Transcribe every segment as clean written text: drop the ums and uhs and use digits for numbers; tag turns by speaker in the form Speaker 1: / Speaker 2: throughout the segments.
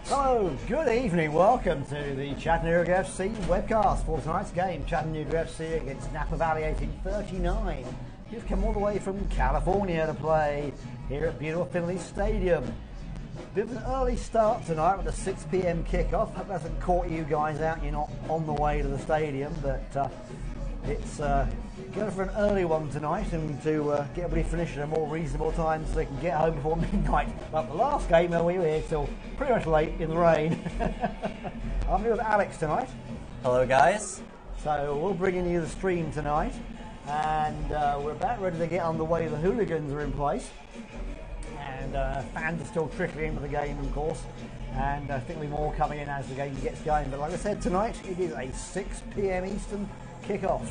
Speaker 1: Hello, good evening, welcome to the Chattanooga FC webcast for tonight's game. Chattanooga FC against Napa Valley 1839. You've come all the way from California to play here at beautiful Finley Stadium. Bit of an early start tonight with a 6 p.m. kickoff. Hope that hasn't caught you guys out, you're not on the way to the stadium, but it's going for an early one tonight and to get everybody finished at a more reasonable time so they can get home before midnight. Like the last game where we were here till pretty much late in the rain. I'm here with Alex tonight.
Speaker 2: Hello guys.
Speaker 1: So we're bringing you the stream tonight and we're about ready to get underway. The hooligans are in place and fans are still trickling into the game, of course, and I think there'll be more coming in as the game gets going. But like I said, tonight it is a 6 p.m. Eastern kickoff.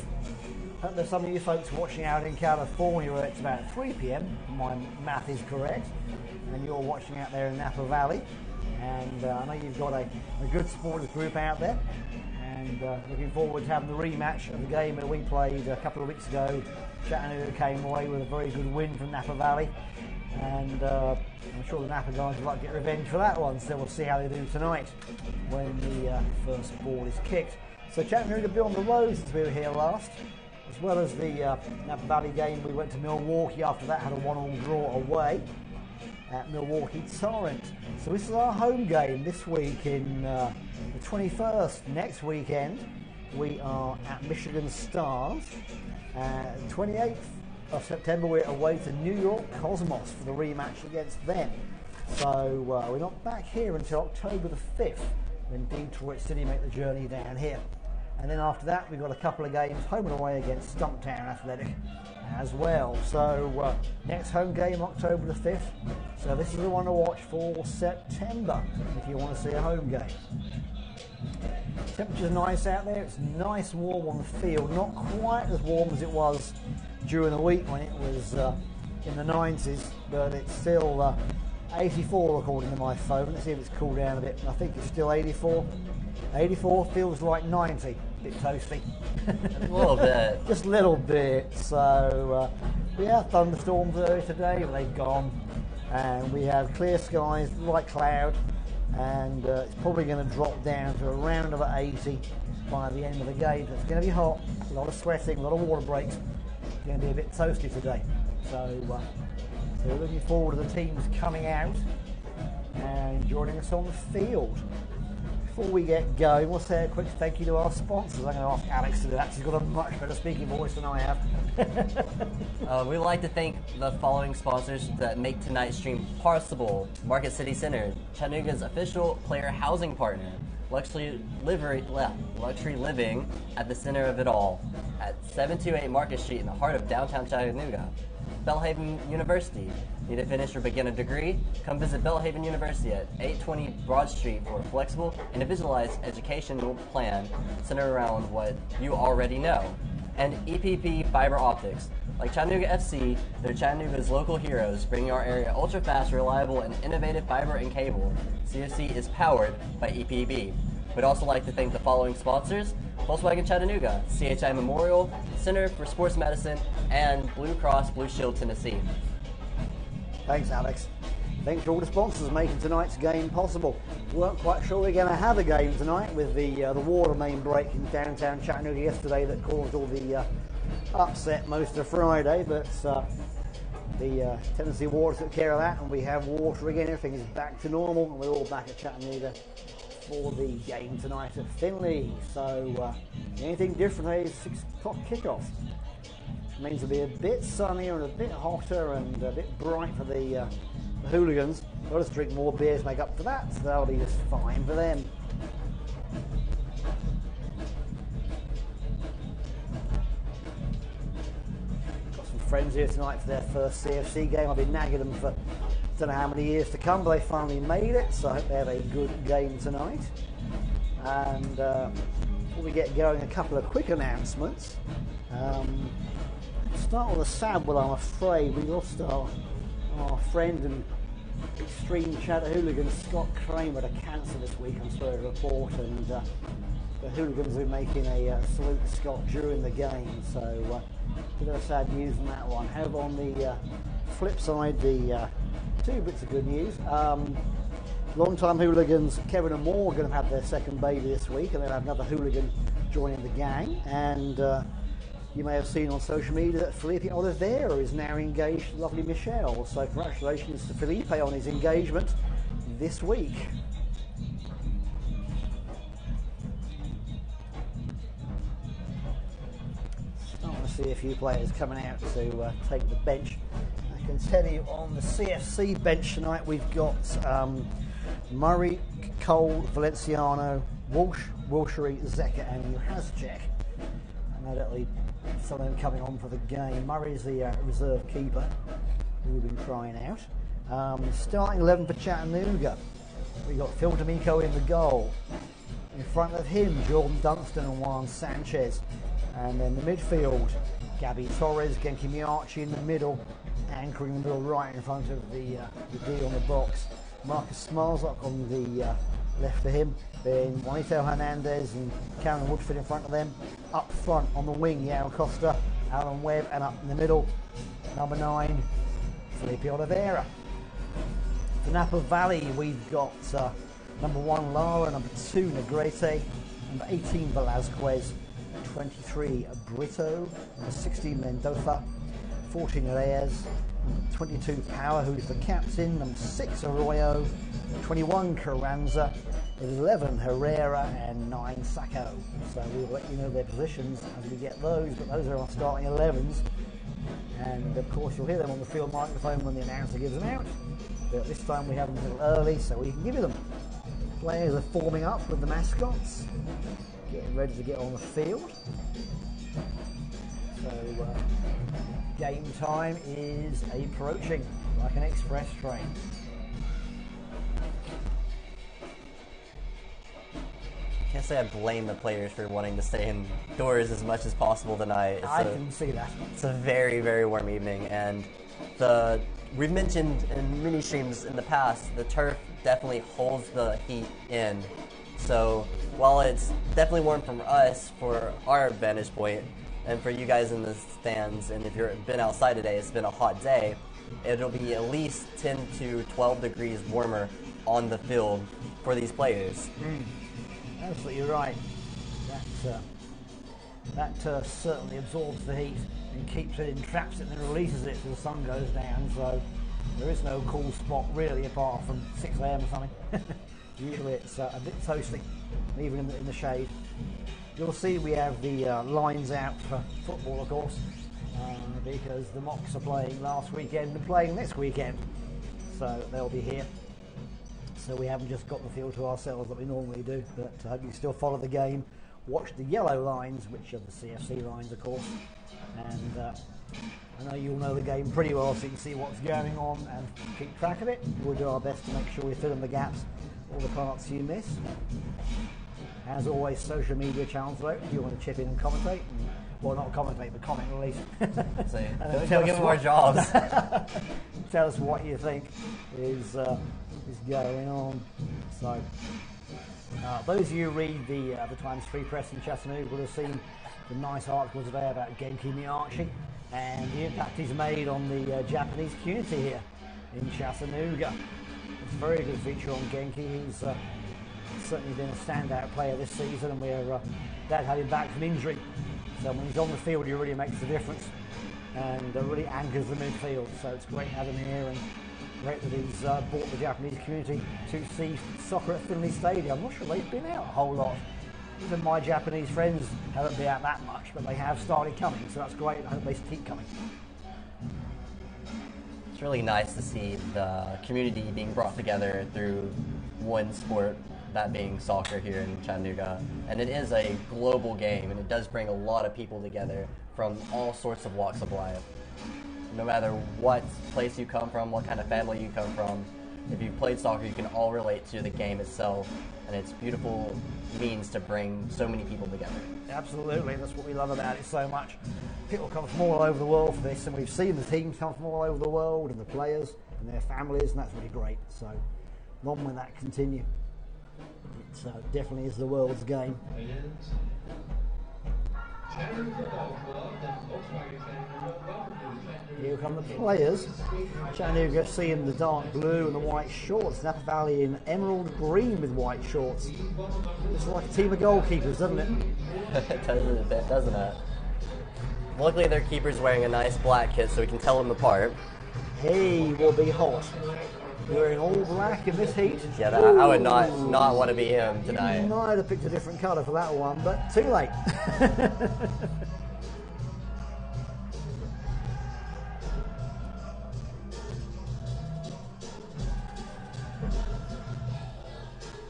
Speaker 1: Hope there's some of you folks watching out in California where it's about 3 p.m. My math is correct, and you're watching out there in Napa Valley. And I know you've got a good supporters group out there, and looking forward to having the rematch of the game that we played a couple of weeks ago. Chattanooga came away with a very good win from Napa Valley, and I'm sure the Napa guys would like to get revenge for that one, so we'll see how they do tonight when the first ball is kicked. So Chattanooga will be on the road since we were here last, as well as the Napa Valley game. We went to Milwaukee after that, had a 1-1 draw away at Milwaukee Torrent. So this is our home game this week in the 21st. Next weekend we are at Michigan Stars. 28th of September we're away to New York Cosmos for the rematch against them. So we're not back here until October the 5th when Detroit City make the journey down here. And then after that we've got a couple of games home and away against Stumptown Athletic as well. So next home game October the 5th. So this is the one to watch for September if you want to see a home game. Temperature's nice out there. It's nice warm on the field. Not quite as warm as it was during the week when it was in the 90s, but it's still 84 according to my phone. Let's see if it's cooled down a bit. I think it's still 84. 84 feels like 90. A bit toasty.
Speaker 2: A little bit.
Speaker 1: Just a little bit. So we have thunderstorms earlier today, but they've gone. And we have clear skies, light cloud, and it's probably going to drop down to around about 80 by the end of the game. So it's going to be hot, a lot of sweating, a lot of water breaks. It's going to be a bit toasty today. So we're looking forward to the teams coming out and joining us on the field. Before we get going, we'll say a quick thank you to our sponsors. I'm going to ask Alex to do that. She's got a much better speaking voice than I have.
Speaker 2: We'd like to thank the following sponsors that make tonight's stream possible. Market City Center, Chattanooga's official player housing partner. Luxury living at the center of it all at 728 Market Street in the heart of downtown Chattanooga. Belhaven University. Need to finish or begin a degree? Come visit Belhaven University at 820 Broad Street for a flexible, individualized educational plan centered around what you already know. And EPP Fiber Optics. Like Chattanooga FC, they're Chattanooga's local heroes, bringing our area ultra-fast, reliable, and innovative fiber and cable. CFC is powered by EPB. We'd also like to thank the following sponsors: Volkswagen Chattanooga, CHI Memorial, Center for Sports Medicine, and Blue Cross Blue Shield Tennessee.
Speaker 1: Thanks, Alex. Thanks to all the sponsors making tonight's game possible. We weren't quite sure we were going to have a game tonight with the water main break in downtown Chattanooga yesterday that caused all the upset most of Friday, but the Tennessee Water took care of that, and we have water again. Everything is back to normal, and we're all back at Chattanooga for the game tonight at Finley. So anything different today is 6 o'clock kickoff. It means it'll be a bit sunnier and a bit hotter and a bit bright for the hooligans. They'll just drink more beers to make up for that, so that'll be just fine for them. Got some friends here tonight for their first CFC game. I've been nagging them for don't know how many years to come, but they finally made it, so I hope they have a good game tonight. And before we get going, a couple of quick announcements. Start with a sad one, I'm afraid. We lost our friend and extreme Chatter hooligan Scott Kramer to cancer this week, I'm sorry to report, and the hooligans are making a salute to Scott during the game, so a bit of sad news on that one. However, on the flip side, the two bits of good news. Long-time hooligans Kevin and Moore are going to have their second baby this week, and they'll have another hooligan joining the gang. And you may have seen on social media that Felipe Oliveira is now engaged to lovely Michelle. So congratulations to Felipe on his engagement this week. Starting to see a few players coming out to take the bench. I can tell you on the CFC bench tonight we've got Murray, Cole, Valenciano, Walsh, Wilshere, Zeka and Juhasczyk. I know that'll be some of them coming on for the game. Murray's the reserve keeper who we've been trying out. Starting 11 for Chattanooga. We've got Phil D'Amico in the goal. In front of him, Jordan Dunstan and Juan Sanchez. And then the midfield, Gabby Torres, Genki Miyachi in the middle, anchoring the middle right in front of the D on the box. Marcus Smarzok on the left of him, then Juanito Hernandez and Cameron Woodford in front of them. Up front on the wing, Yao Costa, Alan Webb, and up in the middle, number 9, Felipe Oliveira. For Napa Valley, we've got number 1, Lara, number 2, Negrete, number 18, Velasquez, 23, Brito, number 16, Mendoza, 14, Reyes, number 22, Power, who's the captain, number 6, Arroyo, 21, Carranza, 11, Herrera, and 9, Sacco. So we'll let you know their positions as we get those, but those are our starting 11s. And of course you'll hear them on the field microphone when the announcer gives them out. But this time we have them a little early so we can give you them. Players are forming up with the mascots, getting ready to get on the field. So game time is approaching like an express train.
Speaker 2: I can't say I blame the players for wanting to stay indoors as much as possible tonight.
Speaker 1: I can see that.
Speaker 2: It's a very, very warm evening, and we've mentioned in many streams in the past, the turf definitely holds the heat in. So while it's definitely warm from us for our vantage point, and for you guys in the stands, and if you've been outside today, it's been a hot day, it'll be at least 10 to 12 degrees warmer on the field for these players.
Speaker 1: Absolutely right. That turf certainly absorbs the heat and keeps it and traps it and then releases it till the sun goes down. So there is no cool spot really apart from 6 a.m. or something. Usually it's a bit toasty, even in the shade. You'll see we have the lines out for football, of course, because the Mocks are playing last weekend and playing next weekend. So they'll be here. So we haven't just got the field to ourselves that we normally do, but I hope you still follow the game. Watch the yellow lines, which are the CFC lines, of course. And I know you'll know the game pretty well, so you can see what's going on and keep track of it. We'll do our best to make sure we fill in the gaps, all the parts you miss. As always, social media channels out if you want to chip in and commentate. Well, not commentate, but comment at least.
Speaker 2: So don't give them more jobs.
Speaker 1: Tell us what you think is going on. So, those of you who read the Times Free Press in Chattanooga will have seen the nice article today about Genki Miyachi and the impact he's made on the Japanese community here in Chattanooga. It's a very good feature on Genki. He's certainly been a standout player this season, and we're glad to have him back from injury. So when he's on the field, he really makes a difference and really anchors the midfield. So it's great to have him here, and great that he's brought the Japanese community to see soccer at Finley Stadium. I'm not sure they've been out a whole lot. Even my Japanese friends haven't been out that much, but they have started coming, so that's great. I hope they keep coming.
Speaker 2: It's really nice to see the community being brought together through one sport, that being soccer here in Chattanooga. And it is a global game, and it does bring a lot of people together from all sorts of walks of life. No matter what place you come from, what kind of family you come from, if you've played soccer, you can all relate to the game itself, and it's beautiful means to bring so many people together.
Speaker 1: Absolutely, that's what we love about it so much. People come from all over the world for this, and we've seen the teams come from all over the world, and the players and their families, and that's really great. So long may that continue. It definitely is the world's game. Here come the players. Chattanooga FC in the dark blue and the white shorts. Napa Valley in emerald green with white shorts. It's like a team of goalkeepers, doesn't it?
Speaker 2: It does a bit, doesn't it? Luckily, their keeper's wearing a nice black kit, so we can tell them apart.
Speaker 1: He will be hot. Wearing all black in this heat.
Speaker 2: Yeah, I would not want to be him tonight.
Speaker 1: Might have picked a different colour for that one, but too late.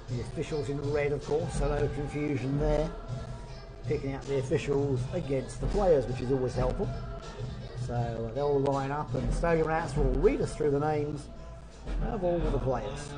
Speaker 1: The officials in red, of course, so no confusion there. Picking out the officials against the players, which is always helpful. So they'll line up and the stadium announcer will read us through the names of all the players.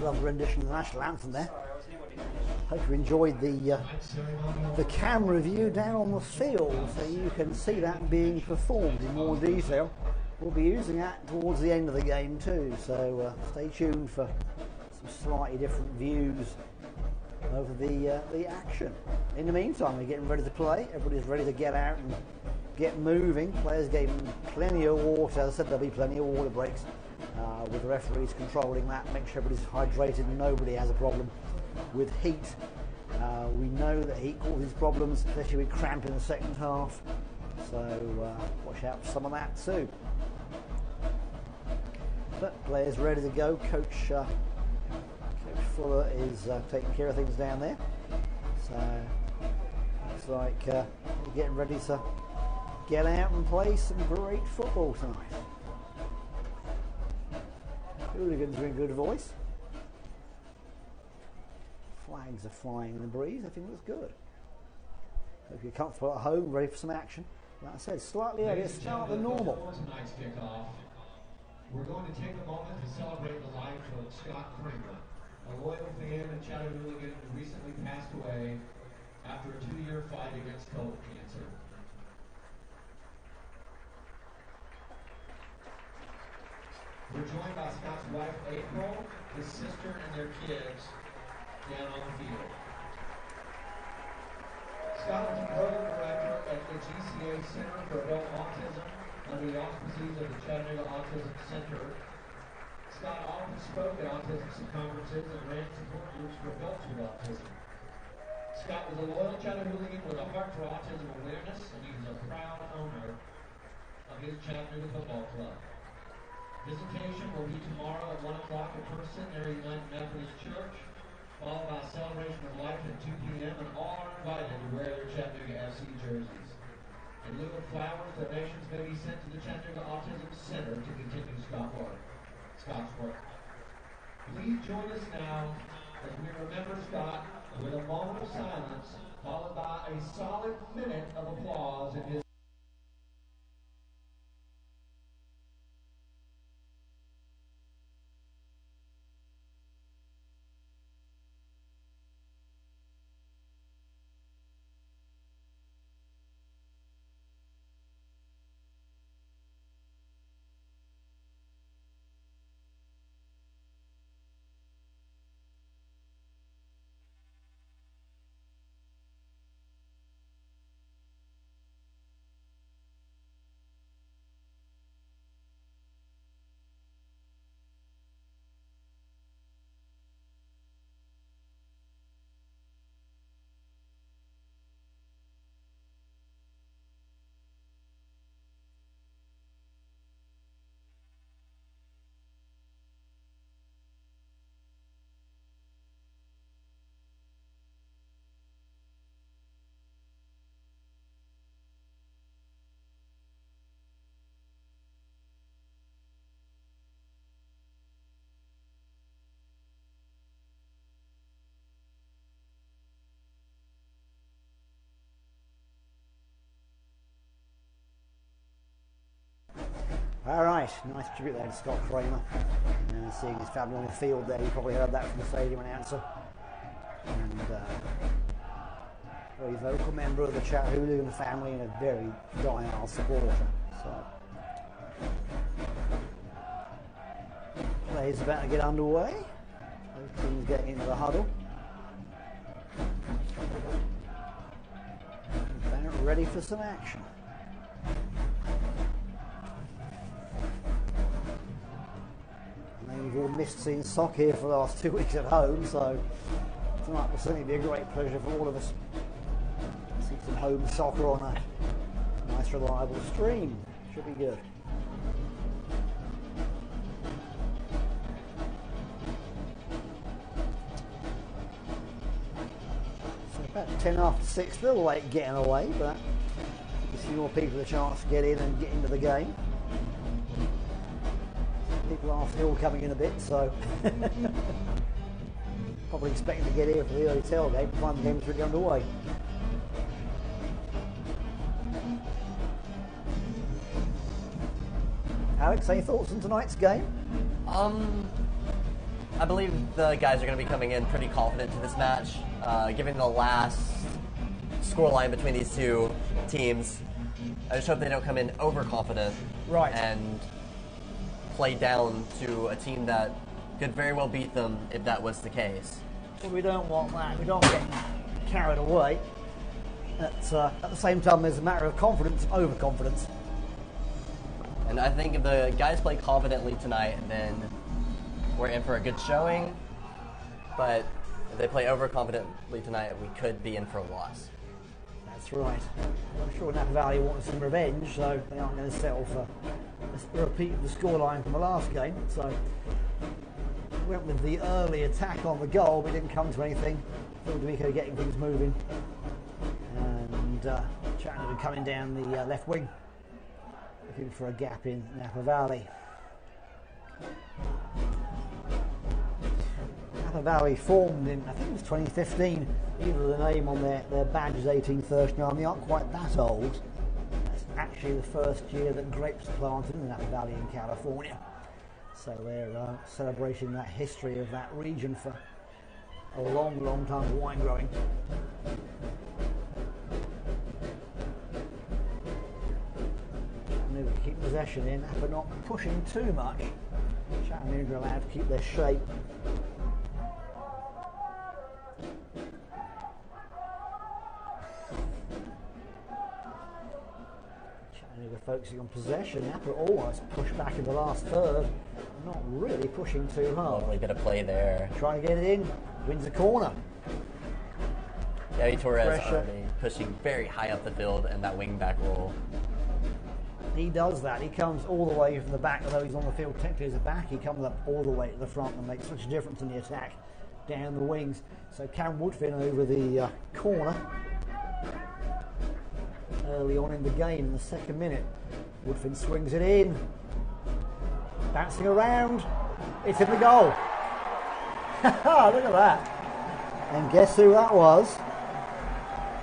Speaker 1: lovely rendition of the national anthem there. Hope you enjoyed the camera view down on the field, so you can see that being performed in more detail. We'll be using that towards the end of the game too, so stay tuned for some slightly different views over the action. In the meantime, we're getting ready to play. Everybody's ready to get out and get moving. Players getting plenty of water. As I said, there'll be plenty of water breaks with the referees controlling that, make sure everybody's hydrated and nobody has a problem with heat. We know that heat causes problems, especially with cramp in the second half, so watch out for some of that too. But players ready to go. Coach Fuller is taking care of things down there, so looks like we're getting ready to get out and play some great football tonight. Hooligans are in good voice. Flags are flying in the breeze. I think it looks good. Hope you're comfortable at home, ready for some action. Like I said, slightly earlier start than normal.
Speaker 3: Tonight's kickoff. We're going to take a moment to celebrate the life of Scott Kramer, a loyal fan and Chattanooga who recently passed away after a 2-year fight against colon cancer. We're joined by Scott's wife, April, his sister, and their kids down on the field. Scott is a program director at the GCA Center for Adult Autism under the auspices of the Chattanooga Autism Center. Scott often spoke at autism conferences and ran support groups for adults with autism. Scott was a loyal Chattanoogan with a heart for autism awareness, and he was a proud owner of his Chattanooga Football Club. Visitation will be tomorrow at 1 o'clock in person there at United Methodist Church, followed by a celebration of life at 2 p.m. and all are invited to wear their Chattanooga FC jerseys. In lieu of flowers, donations may be sent to the Chattanooga Autism Center to continue Scott's work. Please join us now as we remember Scott with a moment of silence, followed by a solid minute of applause in his
Speaker 1: All right, nice tribute there to Scott Kramer. Seeing his family on the field there, you probably heard that from the stadium announcer. And very vocal member of the Chattanooga family and a very die-hard supporter. So, play's about to get underway. Both teams getting into the huddle. About ready for some action. We've all missed seeing soccer here for the last 2 weeks at home, so tonight will certainly be a great pleasure for all of us to see some home soccer on a nice reliable stream. Should be good. So about 10 after 6, still late getting away, but gives a few more people a chance to get in and get into the game. People are still coming in a bit, so probably expecting to get here for the early tailgate to find the game's really underway.
Speaker 2: Alex, any thoughts on tonight's game? I believe the guys are going to be coming in pretty confident to this match, given the last scoreline between these two teams. I just hope they don't come in overconfident and play down to a team that could very well beat them if that was the case.
Speaker 1: Well, we don't want that. We don't get carried away. At the same time, there's a matter of confidence and overconfidence.
Speaker 2: And I think if the guys play confidently tonight, then we're in for a good showing. But if they play overconfidently tonight, we could be in for a loss.
Speaker 1: That's right. I'm sure Napa Valley wants some revenge, so they aren't going to settle for a repeat of the scoreline from the last game. So we went with the early attack on the goal, but didn't come to anything. Phil D'Amico getting things moving. And Chattanooga coming down the left wing, looking for a gap in Napa Valley. Napa Valley formed in, I think it was 2015. Either the name on their badge is 1839. They aren't quite that old. That's actually the first year that grapes are planted in the Napa Valley in California. So they're celebrating that history of that region for a long, long time of wine growing. Chattanooga keep possession in, Napa not pushing too much. Chattanooga allowed to keep their shape. Chattanooga focusing on possession. Napa almost pushed back in the last third. Not really pushing too hard.
Speaker 2: Lovely bit of play there.
Speaker 1: Trying to get it in. Wins the corner.
Speaker 2: Gabby Torres already pushing very high up the field in that wing back role.
Speaker 1: He does that. He comes all the way from the back, although he's on the field technically as a back. He comes up all the way to the front and makes such a difference in the attack down the wings. So Cam Woodfin over the corner early on in the game in the second minute. Woodfin swings it in. Bouncing around. It's in the goal. Look at that. And guess who that was?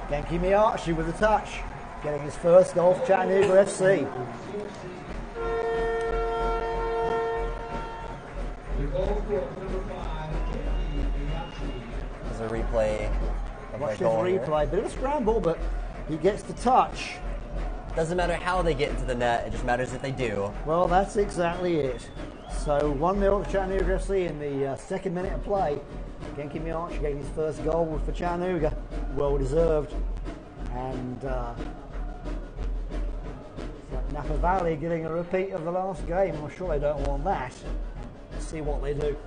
Speaker 1: Genki Miyachi with a touch. Getting his first goal for Chattanooga FC.
Speaker 2: There's a replay of
Speaker 1: Watch
Speaker 2: that
Speaker 1: this
Speaker 2: goal
Speaker 1: replay. Bit of a scramble, but he gets the touch.
Speaker 2: Doesn't matter how they get into the net, it just matters if they do.
Speaker 1: Well, that's exactly it. So 1-0 to Chattanooga FC in the second minute of play. Genki Miyachi getting his first goal for Chattanooga. Well deserved. And Napa Valley getting a repeat of the last game. I'm sure they don't want that. Let's see what they do.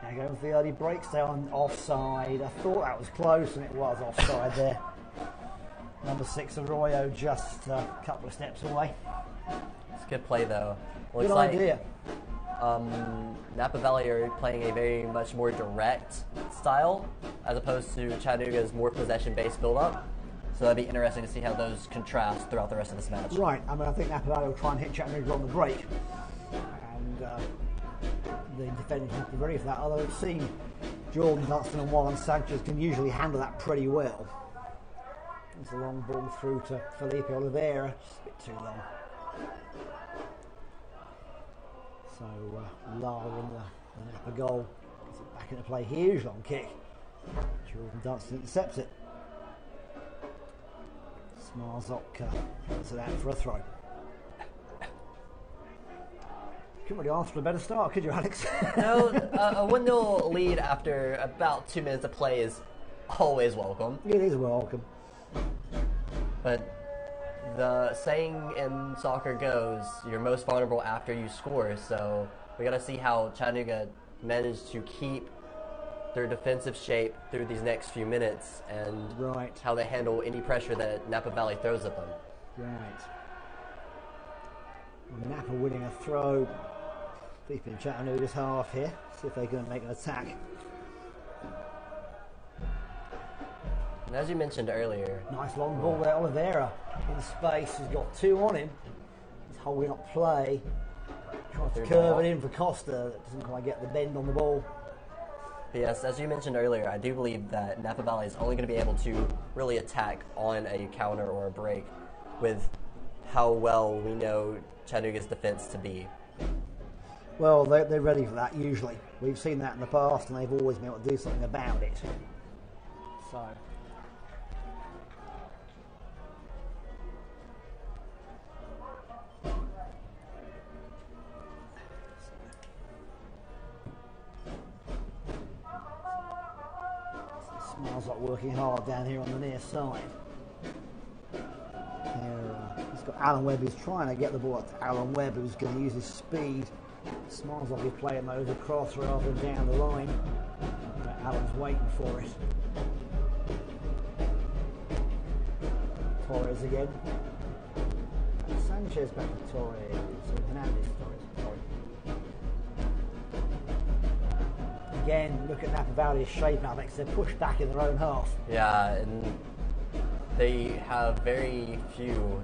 Speaker 1: Now going for the early breaks down offside. I thought that was close, and it was offside there. Number 6 Arroyo just a couple of steps away.
Speaker 2: It's a good play though.
Speaker 1: Good idea.
Speaker 2: Napa Valley are playing a very much more direct style as opposed to Chattanooga's more possession-based build-up. So that'd be interesting to see how those contrast throughout the rest of this match.
Speaker 1: Right. I mean, I think Napa Valley will try and hit Chattanooga on the break, and the defenders have to be ready for that. Although it seems Jordan Dunstan and Warren Sanchez can usually handle that pretty well. It's a long ball through to Felipe Oliveira. Just a bit too long. So Lara in the Napa goal. Gets it back into play. Huge long kick. Jordan Dunstan intercepts it. Smarzok puts it out for a throw. Couldn't really ask for a better start, could you, Alex?
Speaker 2: No, a 1-0 lead after about 2 minutes of play is always welcome.
Speaker 1: It is welcome.
Speaker 2: But the saying in soccer goes, you're most vulnerable after you score. So we got to see how Chattanooga managed to keep their defensive shape through these next few minutes and how they handle any pressure that Napa Valley throws at them.
Speaker 1: Right. Napa winning a throw. Deep in Chattanooga's half here. See if they're going to make an attack.
Speaker 2: And as you mentioned earlier,
Speaker 1: nice long ball there, Oliveira in space. He's got 2 on him. He's holding up play. Trying to curve it in for Costa. That doesn't quite get the bend on the ball.
Speaker 2: But yes, as you mentioned earlier, I do believe that Napa Valley is only going to be able to really attack on a counter or a break with how well we know Chattanooga's defense to be.
Speaker 1: Well, they're ready for that usually. We've seen that in the past, and they've always been able to do something about it. So. Smells like working hard down here on the near side. He's got Alan Webb who's trying to get the ball to Alan Webb, who's going to use his speed. Smiles like he's playing those across rather than down the line. Alan's waiting for it. Torres again. Sanchez back to Torres. Hernandez, Torres. Again, look at Napa Valley's shape now because they're pushed back in their own half.
Speaker 2: Yeah, and they have very few,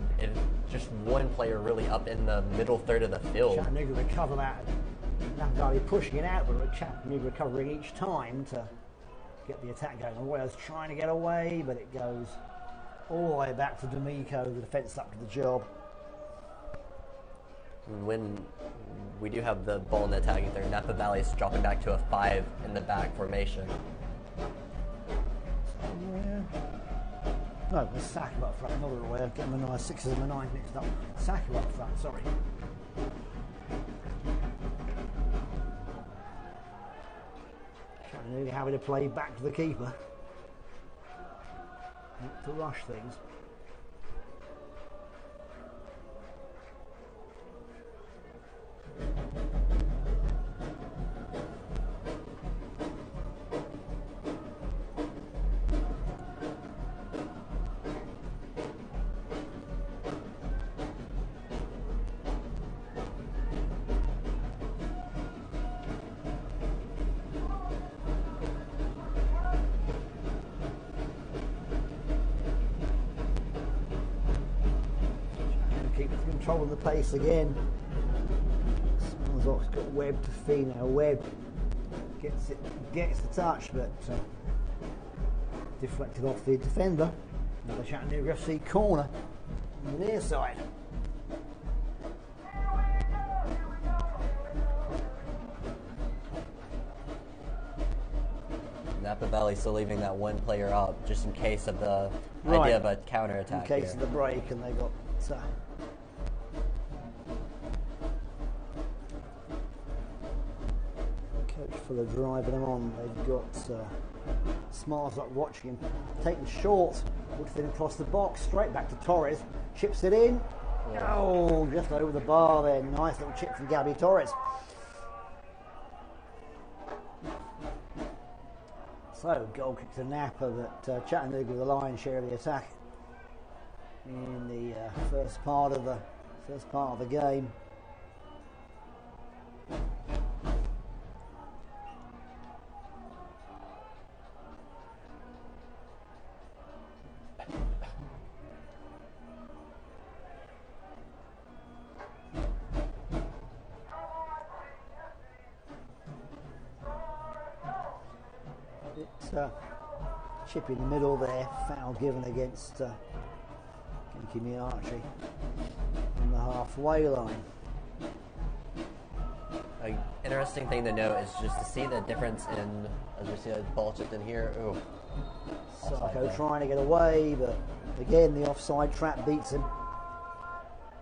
Speaker 2: just one player really up in the middle third of the field.
Speaker 1: Chattanooga recover that. Napa Valley pushing it out, but Chattanooga recovering each time to get the attack going. Royals trying to get away, but it goes all the way back to D'Amico, the defence up to the job.
Speaker 2: When we do have the ball in the attacking third, Napa Valley is dropping back to a 5 in the back formation.
Speaker 1: Yeah. No, there's Saka up front, another way of getting the 6s and the 9s mixed up. Saka up front, sorry. Chattanooga having to play back to the keeper. Not to rush things. Controlling the pace again. Smells got Webb to feed now. Webb gets the touch, but deflected off the defender. Another Chattanooga FC corner on the near side.
Speaker 2: Napa Valley still leaving that one player up just in case of the
Speaker 1: Right.
Speaker 2: idea of a counter attack.
Speaker 1: In case
Speaker 2: here.
Speaker 1: of the break, and they got. Coach Fuller driving them on. They've got Smiles up watching him, taking short, puts it across the box, straight back to Torres, chips it in. Oh, just over the bar there. Nice little chip from Gabby Torres. So, goal kick to Napa, but Chattanooga with the lion's share of the attack in the first part of the game. Chip in the middle there, foul given against Genki Archie on the halfway line.
Speaker 2: An interesting thing to note is just to see the difference in, as we see the ball chipped in here. Ooh.
Speaker 1: Sarko trying to get away, but again the offside trap beats him.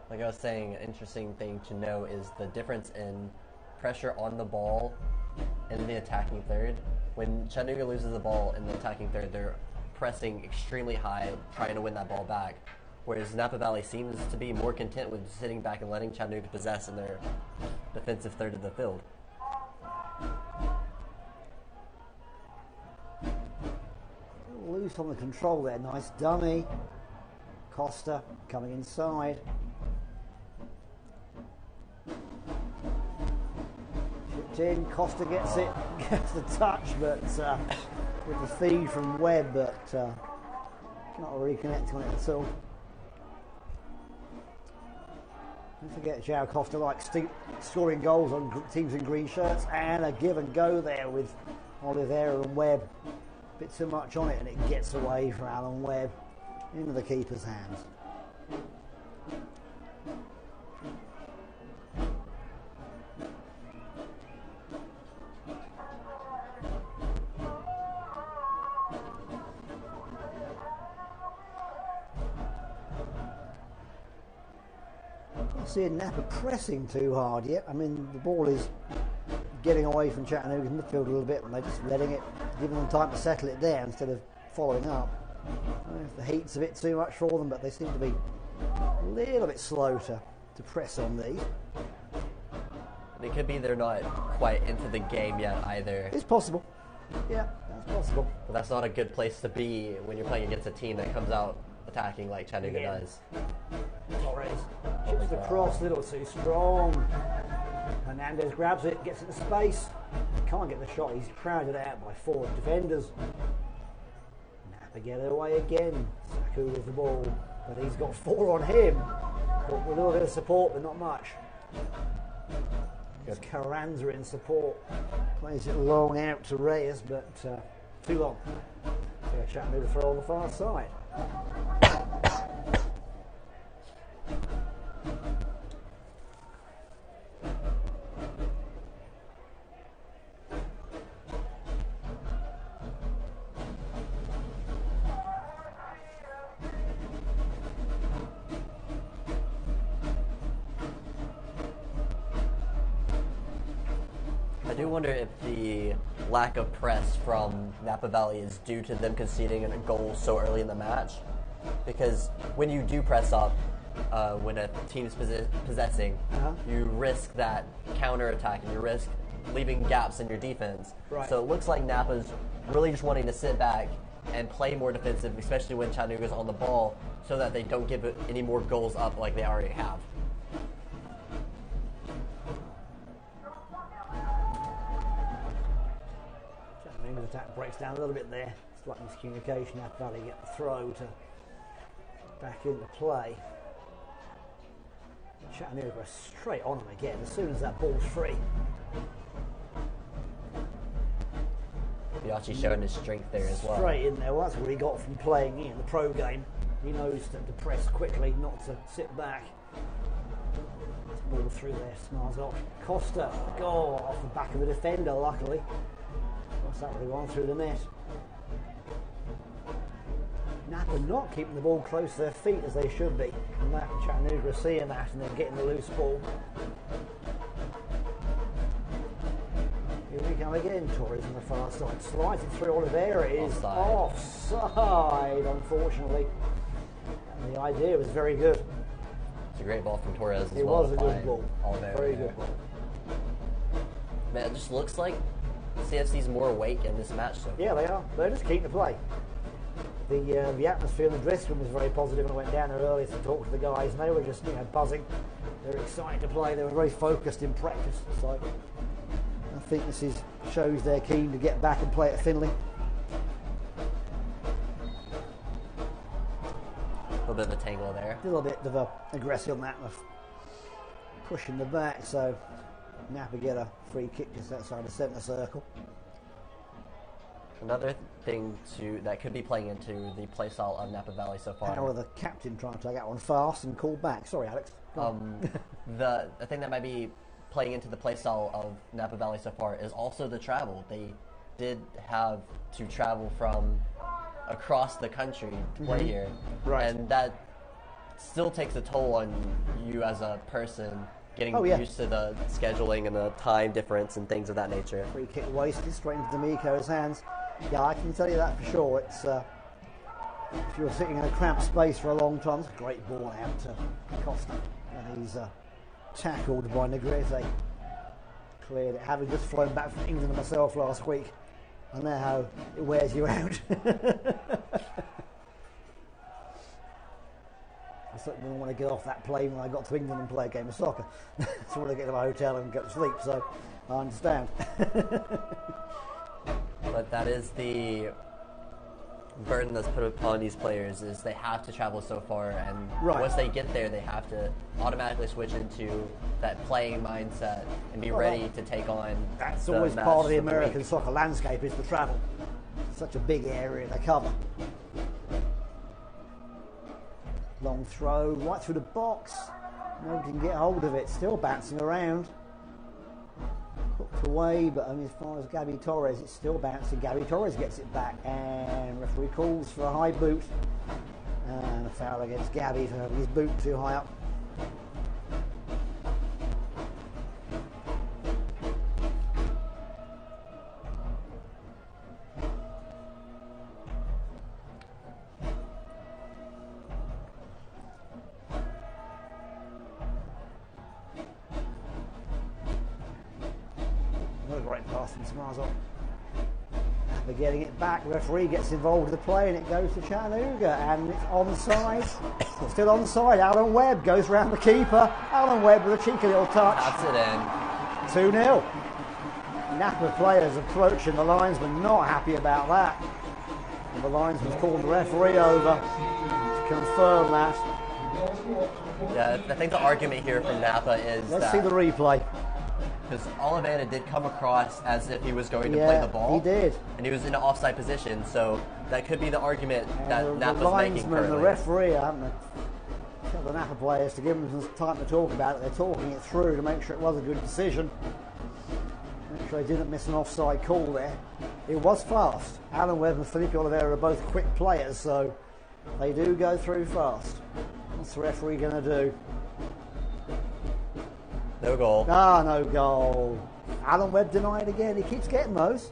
Speaker 2: Like I was saying, an interesting thing to know is the difference in pressure on the ball in the attacking third. When Chattanooga loses the ball in the attacking third, they're pressing extremely high, trying to win that ball back. Whereas Napa Valley seems to be more content with sitting back and letting Chattanooga possess in their defensive third of the field.
Speaker 1: Loose on the control there, nice dummy. Costa coming inside. In. Costa gets the touch, but with the feed from Webb, but not really connecting on it at all. Don't forget, João Costa likes scoring goals on teams in green shirts, and a give and go there with Oliveira and Webb. A bit too much on it, and it gets away from Alan Webb into the keeper's hands. Not seeing Napa pressing too hard yet. I mean, the ball is getting away from Chattanooga's midfield a little bit, and they're just letting it, giving them time to settle it there instead of following up. I don't know if the heat's a bit too much for them, but they seem to be a little bit slow to press on these.
Speaker 2: It could be they're not quite into the game yet either.
Speaker 1: It's possible. Yeah, that's possible.
Speaker 2: But that's not a good place to be when you're playing against a team that comes out attacking like Chattanooga does.
Speaker 1: Torres chips across, a little too strong. Hernandez grabs it, gets into space. Can't get the shot. He's crowded out by 4 defenders. Napa get it away again. Saku with the ball, but he's got 4 on him. Got a little bit of support, but not much. There's Carranza in support. Plays it long out to Reyes, but too long. So Chattanooga throw on the far side.
Speaker 2: I do wonder if the lack of press from Napa Valley is due to them conceding a goal so early in the match. Because when you do press up, when a team's possessing, you risk that counter-attack and you risk leaving gaps in your defense.
Speaker 1: Right.
Speaker 2: So it looks like Napa's really just wanting to sit back and play more defensive, especially when Chattanooga's on the ball, so that they don't give it any more goals up like they already have.
Speaker 1: Chattanooga's attack breaks down a little bit there. Slight miscommunication. Napa Valley get the throw to back into play. Chattanooga goes straight on them again as soon as that ball's free.
Speaker 2: Biaggi showing his strength there as well.
Speaker 1: Straight in there. Well, that's what he got from playing in the pro game. He knows to press quickly, not to sit back. Ball through there, Smarzok. Costa, goal off the back of a defender, luckily. What's that really gone through the net? Napa not keeping the ball close to their feet as they should be. And that Chattanooga are seeing that and they're getting the loose ball. Here we come again. Torres on the far side. Slides it through Oliveira. It is offside, unfortunately. And the idea was very good.
Speaker 2: It's a great ball from Torres as well.
Speaker 1: It was a good ball. Very good ball.
Speaker 2: Man, it just looks like CFC's more awake in this match so far.
Speaker 1: Yeah, they are. They're just keen to play. The atmosphere in the dressing room was very positive when I went down there earlier to talk to the guys, and they were just buzzing. They were excited to play. They were very focused in practice. So I think this shows they're keen to get back and play at Finley.
Speaker 2: A little bit of a tangle there.
Speaker 1: A little bit of a aggressive on that, pushing the back. So Napa get a free kick just outside the centre circle.
Speaker 2: Another thing that could be playing into the play style of Napa Valley so far.
Speaker 1: Or the captain trying to take that one fast and call back. Sorry, Alex.
Speaker 2: The thing that might be playing into the play style of Napa Valley so far is also the travel. They did have to travel from across the country to play here.
Speaker 1: Right.
Speaker 2: And that still takes a toll on you as a person, getting used to the scheduling and the time difference and things of that nature.
Speaker 1: Free kick wasted straight into D'Amico's hands. Yeah, I can tell you that for sure. It's if you're sitting in a cramped space for a long time, it's a great ball out to Costa, and he's tackled by Negrete. Cleared it, having just flown back from England myself last week. I know how it wears you out. I certainly didn't want to get off that plane when I got to England and play a game of soccer. So I want to get to my hotel and go to sleep, so I understand.
Speaker 2: But that is the burden that's put upon these players is they have to travel so far, and
Speaker 1: Right.
Speaker 2: once they get there, they have to automatically switch into that playing mindset and be ready to take on.
Speaker 1: That's
Speaker 2: the
Speaker 1: always
Speaker 2: match
Speaker 1: part of the
Speaker 2: week.
Speaker 1: American soccer landscape, is the travel. Such a big area to cover. Long throw right through the box. Nobody can get hold of it. Still bouncing around. Hooked away, but only as far as Gabby Torres. It's still bouncing. Gabby Torres gets it back, and referee calls for a high boot. And a foul against Gabby for having his boot too high up. Great pass from Smarzot. They're getting it back. Referee gets involved with the play, and it goes to Chattanooga, and it's onside. Still onside. Alan Webb goes round the keeper. Alan Webb with a cheeky little touch.
Speaker 2: That's it in.
Speaker 1: 2-0. Napa players approaching the linesman, not happy about that. And the linesman's called the referee over to confirm that.
Speaker 2: Yeah, I think the argument here from Napa is
Speaker 1: Let's see the replay.
Speaker 2: because Oliveira did come across as if he was going to play the ball.
Speaker 1: He did.
Speaker 2: And he was in an offside position, so that could be the argument that
Speaker 1: the
Speaker 2: Napa's making
Speaker 1: linesman,
Speaker 2: currently.
Speaker 1: the referee, haven't tell the Napa players to give them some time to talk about it. They're talking it through to make sure it was a good decision. Make sure they didn't miss an offside call there. It was fast. Alan Webb and Felipe Oliveira are both quick players, so they do go through fast. What's the referee going to do?
Speaker 2: No goal.
Speaker 1: No goal. Alan Webb denied again. He keeps getting those.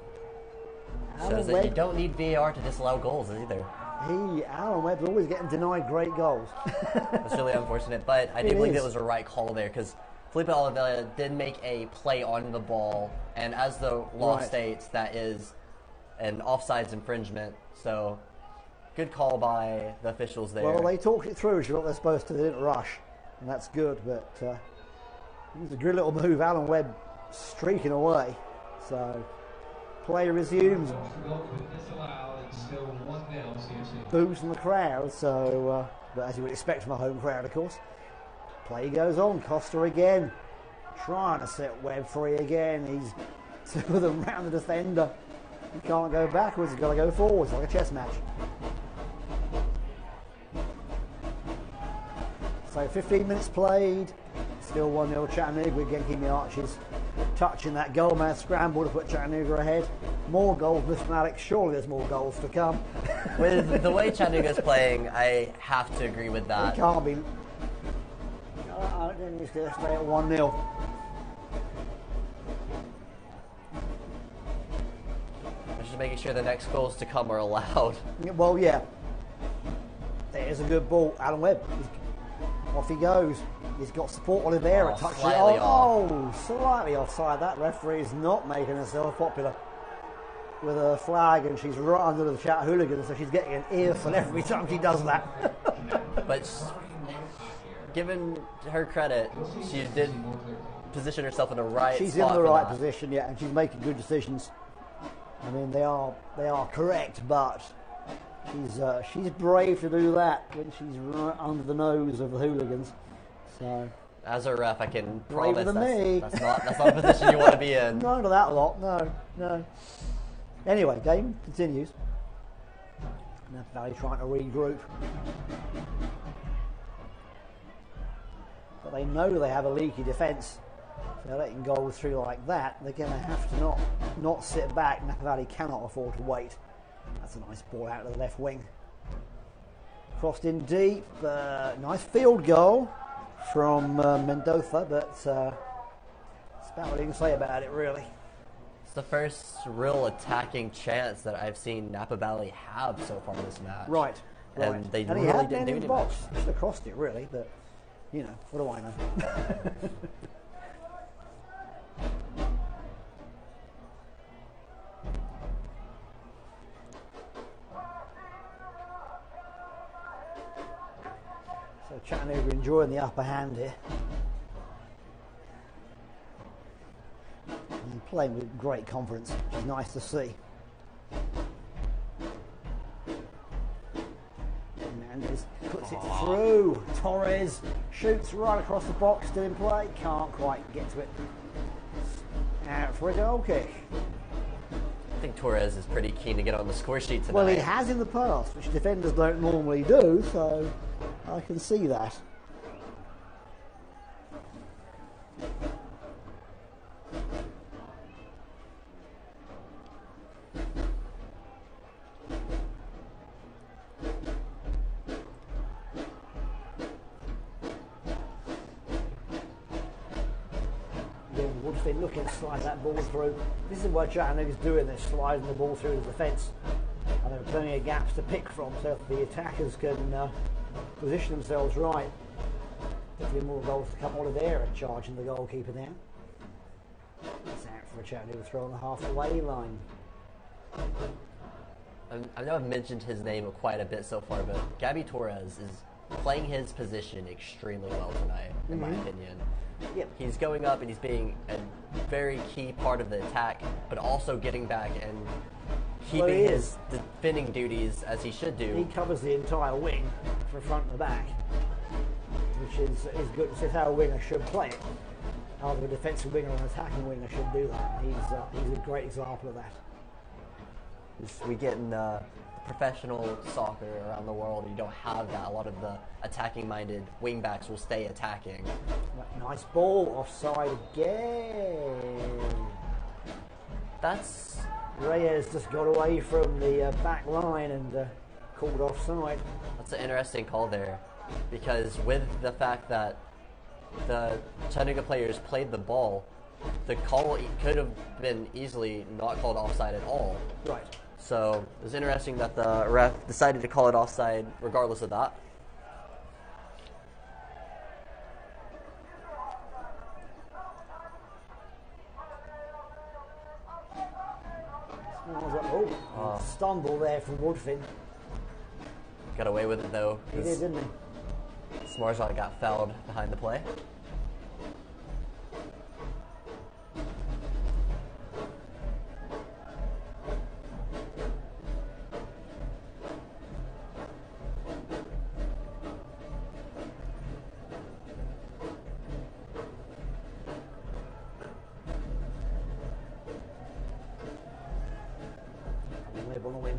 Speaker 2: Shows that you don't need VAR to disallow goals either.
Speaker 1: Alan Webb's always getting denied great goals.
Speaker 2: It's really unfortunate, but I do believe it was a right call there because Felipe Oliveira did make a play on the ball, and as the law states, that is an offsides infringement. So, good call by the officials there.
Speaker 1: Well, they talked it through, which is what they're supposed to. They didn't rush, and that's good. But it was a good little move. Alan Webb streaking away. So, play resumes. Boos from the crowd. So, but as you would expect from a home crowd, of course. Play goes on. Costa again, trying to set Webb free again. He's two of them round the defender. He can't go backwards. He's got to go forwards like a chess match. So 15 minutes played. Still 1-0 Chattanooga. Again, keeping the Archers touching that goal. Man scramble to put Chattanooga ahead. More goals, Mr. Alex. Surely there's more goals to come.
Speaker 2: With the way Chattanooga's playing, I have to agree with that.
Speaker 1: It can't be. I don't think it's going to stay at 1-0.
Speaker 2: Just making sure the next goals to come are allowed.
Speaker 1: Well, yeah. There's a good ball. Alan Webb. Off he goes. He's got support Oliveira. Touches it. Slightly offside. That referee is not making herself popular with a flag, and she's right under the chat hooligans, so she's getting an earful every time she does that.
Speaker 2: But given her credit, she did position herself in the right spot.
Speaker 1: She's in the right position, yeah, and she's making good decisions. I mean, they are correct, but she's brave to do that when she's right under the nose of the hooligans. So,
Speaker 2: as a ref, I can
Speaker 1: braver
Speaker 2: promise
Speaker 1: than me.
Speaker 2: That's not a position you want to be in.
Speaker 1: None of that lot, no. Anyway, game continues. Napa Valley trying to regroup. But they know they have a leaky defence. If they're letting goals through like that, they're going to have to not sit back. Napa Valley cannot afford to wait. That's a nice ball out of the left wing. Crossed in deep. Nice field goal from Mendoza, but that's about what you can say about it, really.
Speaker 2: It's the first real attacking chance that I've seen Napa Valley have so far this match.
Speaker 1: Right.
Speaker 2: And they
Speaker 1: he
Speaker 2: really
Speaker 1: had
Speaker 2: didn't do
Speaker 1: in the
Speaker 2: anything.
Speaker 1: box. Should have crossed it, really, but you know, what do I know? So Chattanooga enjoying the upper hand here. And playing with great confidence, which is nice to see. Torres shoots right across the box, still in play, can't quite get to it. Out for a goal kick.
Speaker 2: I think Torres is pretty keen to get on the score sheet tonight.
Speaker 1: Well, he has in the past, which defenders don't normally do, so I can see that. Woodford looking to slide that ball through. This is what Chattanooga's doing, they're sliding the ball through the defence. And there are plenty of gaps to pick from, so if the attackers can position themselves right, hopefully more goals to come out of there and charging the goalkeeper down. It's out for a Chattanooga throw on the halfway line.
Speaker 2: I know I've mentioned his name quite a bit so far, but Gabby Torres is playing his position extremely well tonight, in my opinion.
Speaker 1: Yep.
Speaker 2: He's going up and he's being a very key part of the attack, but also getting back and keeping his defending duties as he should do.
Speaker 1: He covers the entire wing from front to back, which is good. It's how a winger should play it. Either a defensive winger or an attacking winger should do that. He's a great example of that.
Speaker 2: We get in professional soccer around the world, you don't have that. A lot of the attacking-minded wingbacks will stay attacking.
Speaker 1: Nice ball, offside again.
Speaker 2: That's...
Speaker 1: Reyes just got away from the back line and called offside.
Speaker 2: That's an interesting call there, because with the fact that the Chattanooga players played the ball, the call could have been easily not called offside at all.
Speaker 1: Right.
Speaker 2: So it was interesting that the ref decided to call it offside regardless of that.
Speaker 1: Stumble there from Woodfin.
Speaker 2: Got away with it though.
Speaker 1: He did, didn't he?
Speaker 2: Smarzot got fouled behind the play.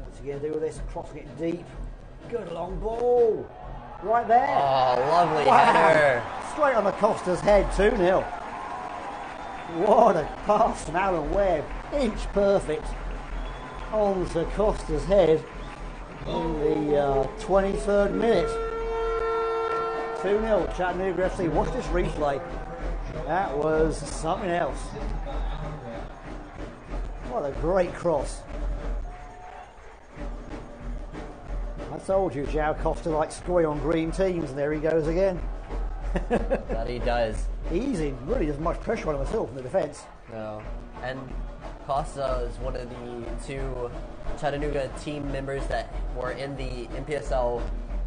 Speaker 1: What's he going to do with this? Crossing it deep. Good long ball. Right there.
Speaker 2: Oh, lovely header.
Speaker 1: Straight on the Costa's head, 2-0. What a pass from Alan Webb. Inch perfect. On to Costa's head in the 23rd minute. 2-0 Chattanooga FC. Watch this replay. That was something else. What a great cross. I told you, Joe Costa likes scoring on green teams, and there he goes again.
Speaker 2: That he does.
Speaker 1: Easy, really doesn't much pressure on him at all from the defence.
Speaker 2: No. And Costa is one of the two Chattanooga team members that were in the NPSL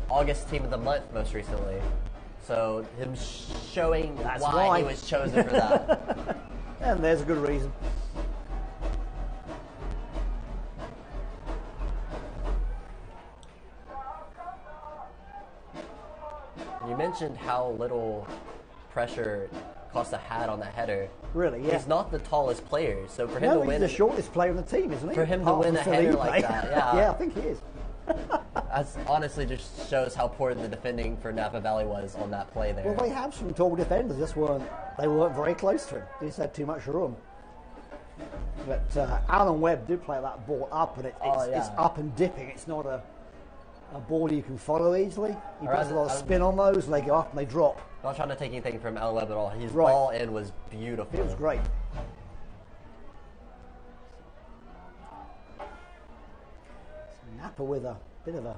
Speaker 2: August Team of the Month most recently. So him showing why he was chosen for that.
Speaker 1: And there's a good reason.
Speaker 2: You mentioned how little pressure Costa had on that header.
Speaker 1: Really, yeah.
Speaker 2: He's not the tallest player, so for him to win...
Speaker 1: he's the shortest player on the team, isn't he?
Speaker 2: For him to win a header like that, yeah.
Speaker 1: Yeah, I think he is.
Speaker 2: That honestly just shows how poor the defending for Napa Valley was on that play there.
Speaker 1: Well, they have some tall defenders, they weren't very close to him. They just had too much room. But Alan Webb did play that ball up, and it's up and dipping. It's not a ball you can follow easily. He puts a lot of spin on those, and they go up and they drop.
Speaker 2: I'm not trying to take anything from Alan Webb at all. His ball in was beautiful.
Speaker 1: It was great. So Napa with a bit of a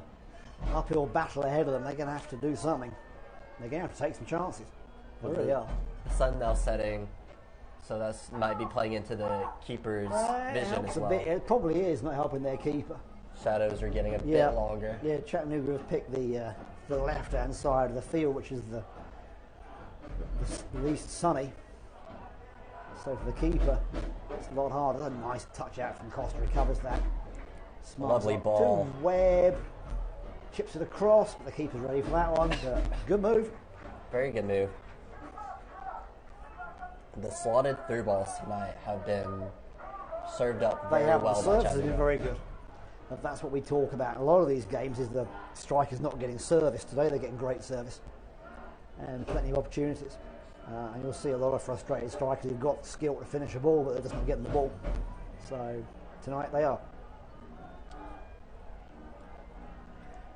Speaker 1: uphill battle ahead of them. They're going to have to do something. They're going to have to take some chances. They really are.
Speaker 2: The sun now setting, so that might be playing into the keeper's vision as well.
Speaker 1: It probably is not helping their keeper.
Speaker 2: Shadows are getting a bit longer.
Speaker 1: Yeah, Chattanooga have picked the left-hand side of the field, which is the least sunny. So for the keeper, it's a lot harder. That's a nice touch out from Costa. He covers that. Smart
Speaker 2: Lovely ball.
Speaker 1: To Webb. Chips it across, but the keeper's ready for that one. But good move.
Speaker 2: Very good move. The slotted through balls tonight have been served up very well by
Speaker 1: The serves have
Speaker 2: Chattanooga.
Speaker 1: been very good. But that's what we talk about in a lot of these games, is the strikers not getting service. Today they're getting great service and plenty of opportunities. And you'll see a lot of frustrated strikers who've got skill to finish a ball, but they're just not getting the ball. So tonight they are.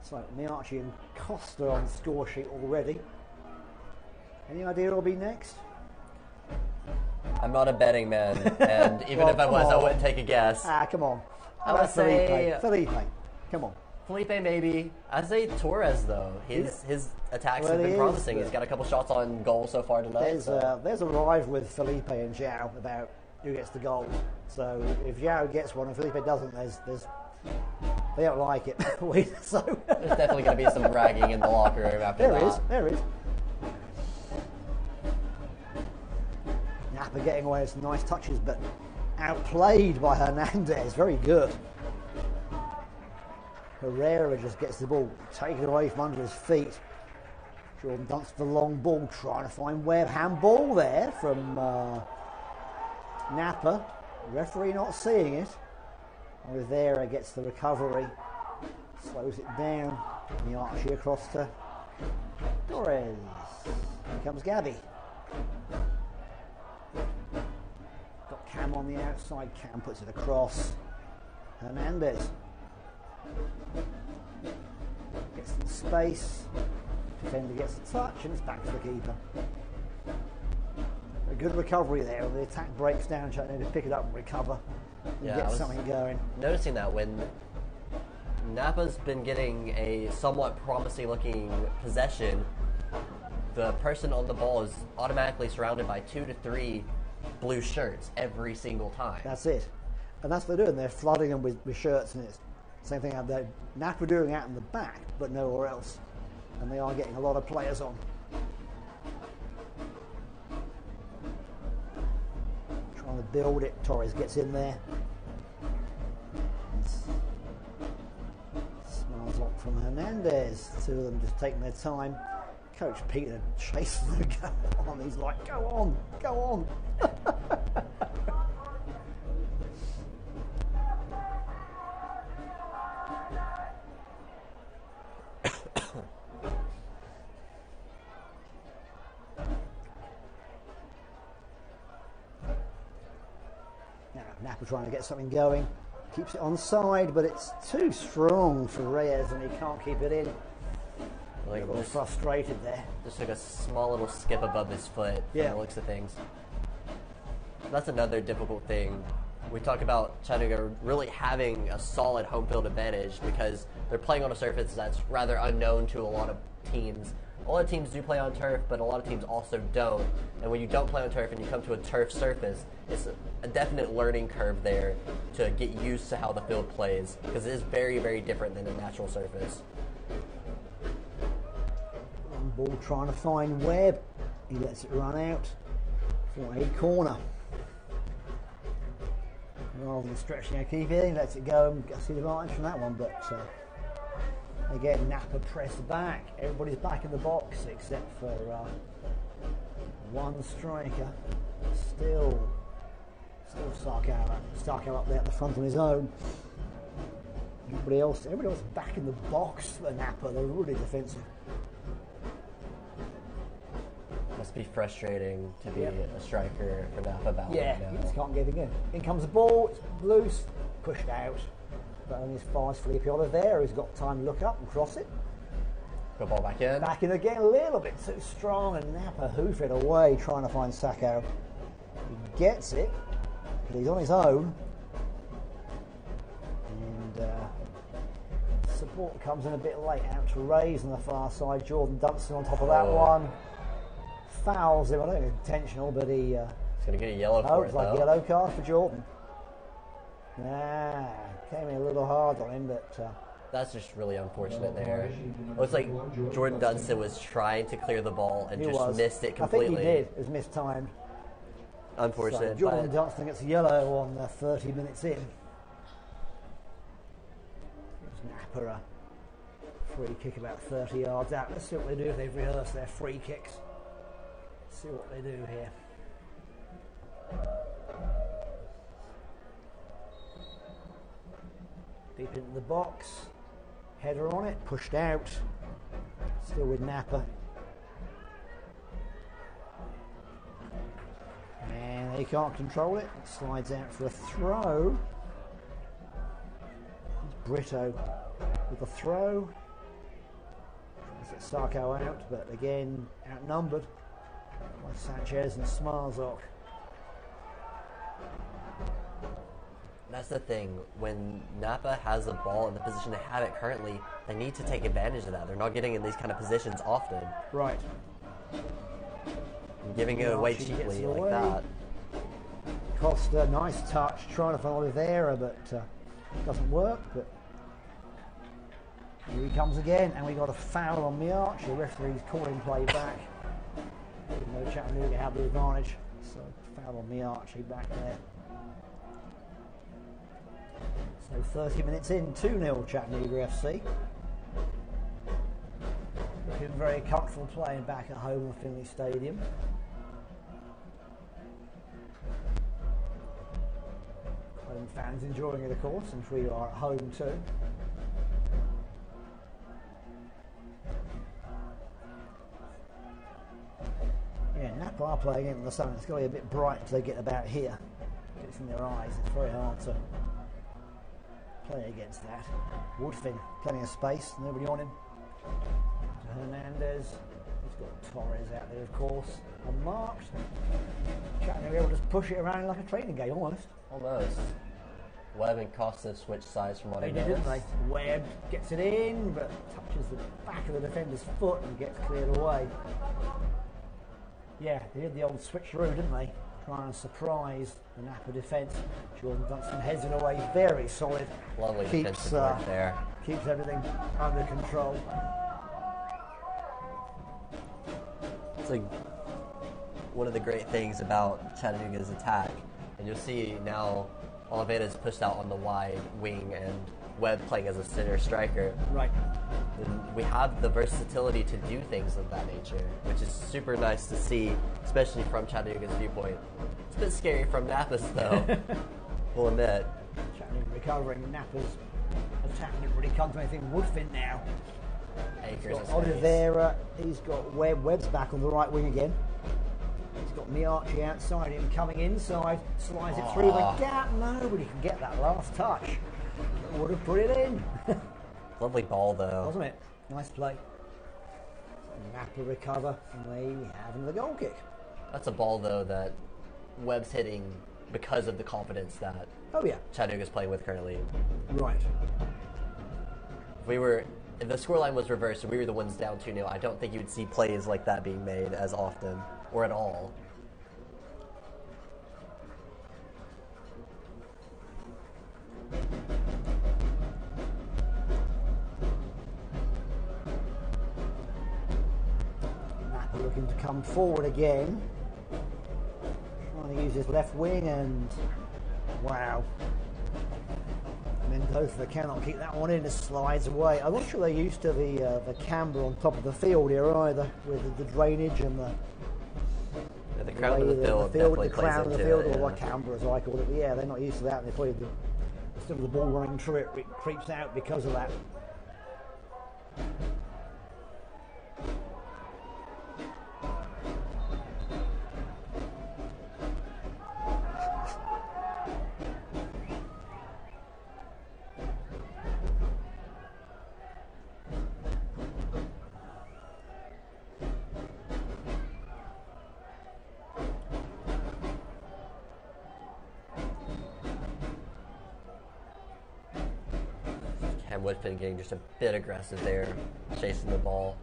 Speaker 1: So Miarchi and Costa on the score sheet already. Any idea who'll be next?
Speaker 2: I'm not a betting man, and even if I was, I wouldn't take a guess.
Speaker 1: Come on.
Speaker 2: I would say
Speaker 1: Felipe. Come on.
Speaker 2: Felipe, maybe. I'd say Torres, though. His attacks have been promising. He's got a couple shots on goal so far tonight.
Speaker 1: There's a rivalry with Felipe and João about who gets the goals. So if João gets one and Felipe doesn't, they don't like it. So
Speaker 2: there's definitely going to be some bragging in the locker room after that.
Speaker 1: There is. Napa getting away with some nice touches, but outplayed by Hernandez. Very good. Herrera just gets the ball taken away from under his feet. Jordan dumps the long ball, trying to find Webb. Handball there from Napa. Referee not seeing it. Rivera gets the recovery, slows it down. Miarchi across to Torres. Here comes Gabby. Got Cam on the outside. Cam puts it across. Hernandez gets some space. Defender gets a touch and it's back to the keeper. A good recovery there. When the attack breaks down, Chattanooga to pick it up and recover and get something going.
Speaker 2: Noticing that when Napa's been getting a somewhat promising looking possession, the person on the ball is automatically surrounded by 2 to 3 blue shirts every single time.
Speaker 1: That's it. And that's what they're doing. They're flooding them with shirts, and it's the same thing they're Napa doing out in the back, but nowhere else. And they are getting a lot of players on. Trying to build it. Torres gets in there. Smiles up from Hernandez. Two of them just taking their time. Coach Peter chases them to go on. He's like, go on, go on. Now, Napa trying to get something going. Keeps it onside, but it's too strong for Reyes and he can't keep it in. A little frustrated there.
Speaker 2: Just took a small little skip above his foot from the looks of things. That's another difficult thing. We talk about Chattanooga really having a solid home field advantage because they're playing on a surface that's rather unknown to a lot of teams. A lot of teams do play on turf, but a lot of teams also don't. And when you don't play on turf and you come to a turf surface, it's a definite learning curve there to get used to how the field plays because it is very, very different than a natural surface.
Speaker 1: Ball trying to find Webb. He lets it run out for a corner. Rather than stretching a keep it, he lets it go and see the advantage from that one. But again, Napa pressed back. Everybody's back in the box except for one striker. Still Starkow up there at the front on his own. Everybody else back in the box for Napa. They're really defensive.
Speaker 2: Must be frustrating to be a striker for Napa Valley.
Speaker 1: Yeah, you just can't get it in. In comes the ball, it's loose, pushed out. But only as far as Felipe Oliveira, who's got time to look up and cross it.
Speaker 2: Good ball back in.
Speaker 1: Back in again, a little bit too strong, and Napa hoof it away, trying to find Sacco. He gets it, but he's on his own. And support comes in a bit late, out to Reyes on the far side. Jordan Dunstan on top of that one. Fouls him. I don't think it's intentional, but he...
Speaker 2: He's going to get a yellow for it,
Speaker 1: it's like a yellow card for Jordan. Came in a little hard on him, but...
Speaker 2: That's just really unfortunate there. It looks like Jordan Dunstan was trying to clear the ball and missed it completely.
Speaker 1: I think he did. It was mistimed.
Speaker 2: Unfortunate.
Speaker 1: So Jordan Dunstan gets a yellow on 30 minutes in. Napa Free kick about 30 yards out. Let's see what they do if they've rehearsed their free kicks. See what they do here. Deep into the box. Header on it, pushed out. Still with Napa. And they can't control it. It slides out for a throw. It's Brito with the throw. Tries to get Sarko out, but again outnumbered by Sanchez and Smarzok.
Speaker 2: That's the thing. When Napa has the ball in the position they have it currently, they need to take advantage of that. They're not getting in these kind of positions often.
Speaker 1: Right.
Speaker 2: And giving it away cheaply like that.
Speaker 1: Costa, nice touch, trying to find Oliveira, but doesn't work. But here he comes again, and we got a foul on Miarch. The referee's calling play back. Even though Chattanooga had the advantage, so foul on Miarch back there. So 30 minutes in, 2-0 Chattanooga FC. Looking very comfortable playing back at home at Finley Stadium. Home fans enjoying it, of course, since we are at home too. Yeah, Napa are playing in the sun. It's going to be a bit bright until they get about here. It's in their eyes. It's very hard to play against that. Woodfin, plenty of space, nobody on him. Hernandez, he's got Torres out there, of course, unmarked. Chattanooga will just push it around like a training game, almost.
Speaker 2: Almost. Webb and Costa switched sides from what
Speaker 1: They did, didn't they? Webb gets it in, but touches the back of the defender's foot and gets cleared away. Yeah, they did the old switcheroo, didn't they? Trying to surprise the Napa defence. Jordan Dunstan heads it away, very solid.
Speaker 2: Lovely defensive work there.
Speaker 1: Keeps everything under control.
Speaker 2: It's like one of the great things about Chattanooga's attack, and you'll see now Oliveira's pushed out on the wide wing and Webb playing as a center striker.
Speaker 1: Right.
Speaker 2: And we have the versatility to do things of that nature, which is super nice to see, especially from Chattanooga's viewpoint. It's a bit scary from Napa's though, we'll admit.
Speaker 1: Chattanooga recovering, Napa's attack didn't really come to anything. Woodfin now.
Speaker 2: Acres of space.
Speaker 1: Oliveira, he's got Webb. Webb's back on the right wing again. He's got Miarchi outside him, coming inside, slides it through the gap. Nobody can get that last touch. Would have put it in.
Speaker 2: Lovely ball though.
Speaker 1: Wasn't it? Nice play. Napa recover, and they have another goal kick.
Speaker 2: That's a ball though that Webb's hitting because of the confidence that Chattanooga's playing with currently.
Speaker 1: Right.
Speaker 2: If the scoreline was reversed and we were the ones down 2-0, I don't think you would see plays like that being made as often or at all.
Speaker 1: Napa looking to come forward again. Trying to use his left wing, and wow. Mendoza cannot keep that one in, it slides away. I'm not sure they're used to the camber on top of the field here either, with the drainage and
Speaker 2: the crown of the field definitely
Speaker 1: the
Speaker 2: plays
Speaker 1: crown of the
Speaker 2: into
Speaker 1: field,
Speaker 2: it,
Speaker 1: or camber as I call it. But yeah, they're not used to that, and they play instead of the ball running through it, it creeps out because of that.
Speaker 2: Woodfin getting just a bit aggressive there, chasing the ball.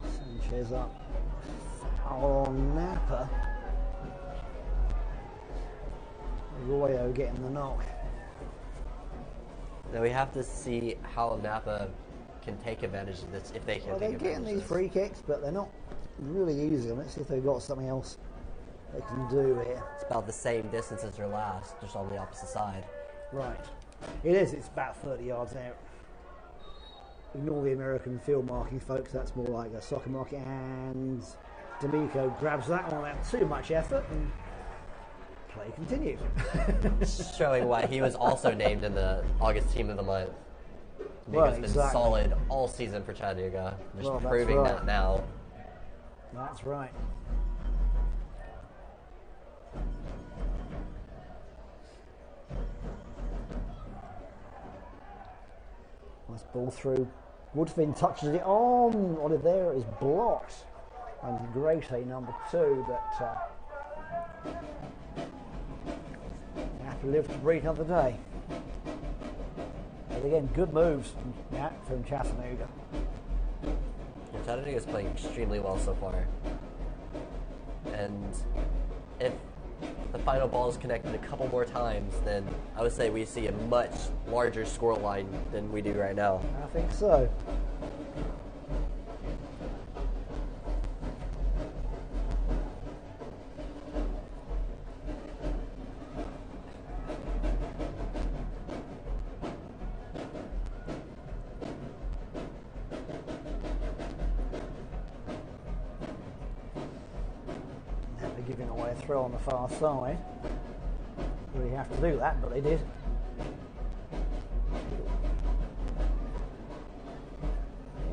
Speaker 1: Sanchez up. Foul on Napa. Arroyo getting the knock.
Speaker 2: Now we have to see how Napa can take advantage of this, if they can.
Speaker 1: Well, they're getting these free kicks, but they're not really easy. Let's see if they've got something else they can do here.
Speaker 2: It's about the same distance as your last, just on the opposite side.
Speaker 1: Right. It is. It's about 30 yards out. Ignore the American field marking, folks. That's more like a soccer marking. And D'Amico grabs that one without too much effort, and play continues.
Speaker 2: Showing why he was also named in the August Team of the Month.
Speaker 1: Well,
Speaker 2: He's been solid all season for Chattanooga. Just proving that now.
Speaker 1: That's right. Nice ball through. Woodfin touches it on. Oliveira is blocked. And great number 2, but you have to live to breathe another day. And again, good moves from Chattanooga.
Speaker 2: Yeah, Chattanooga is playing extremely well so far. And if the final ball is connected a couple more times, then I would say we see a much larger score line than we do right now.
Speaker 1: I think so. Giving away a throw on the far side. Really have to do that, but they did.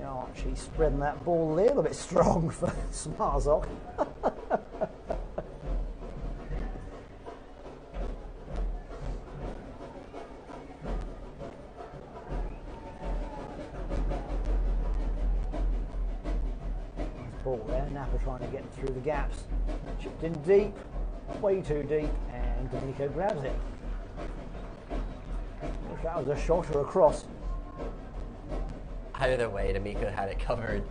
Speaker 1: Archie spreading that ball a little bit strong for Smarzok. Ball there, Napa trying to get through the gaps. Chipped in deep, way too deep, and D'Amico grabs it. If that was a shot or a cross.
Speaker 2: Either way, D'Amico had it covered.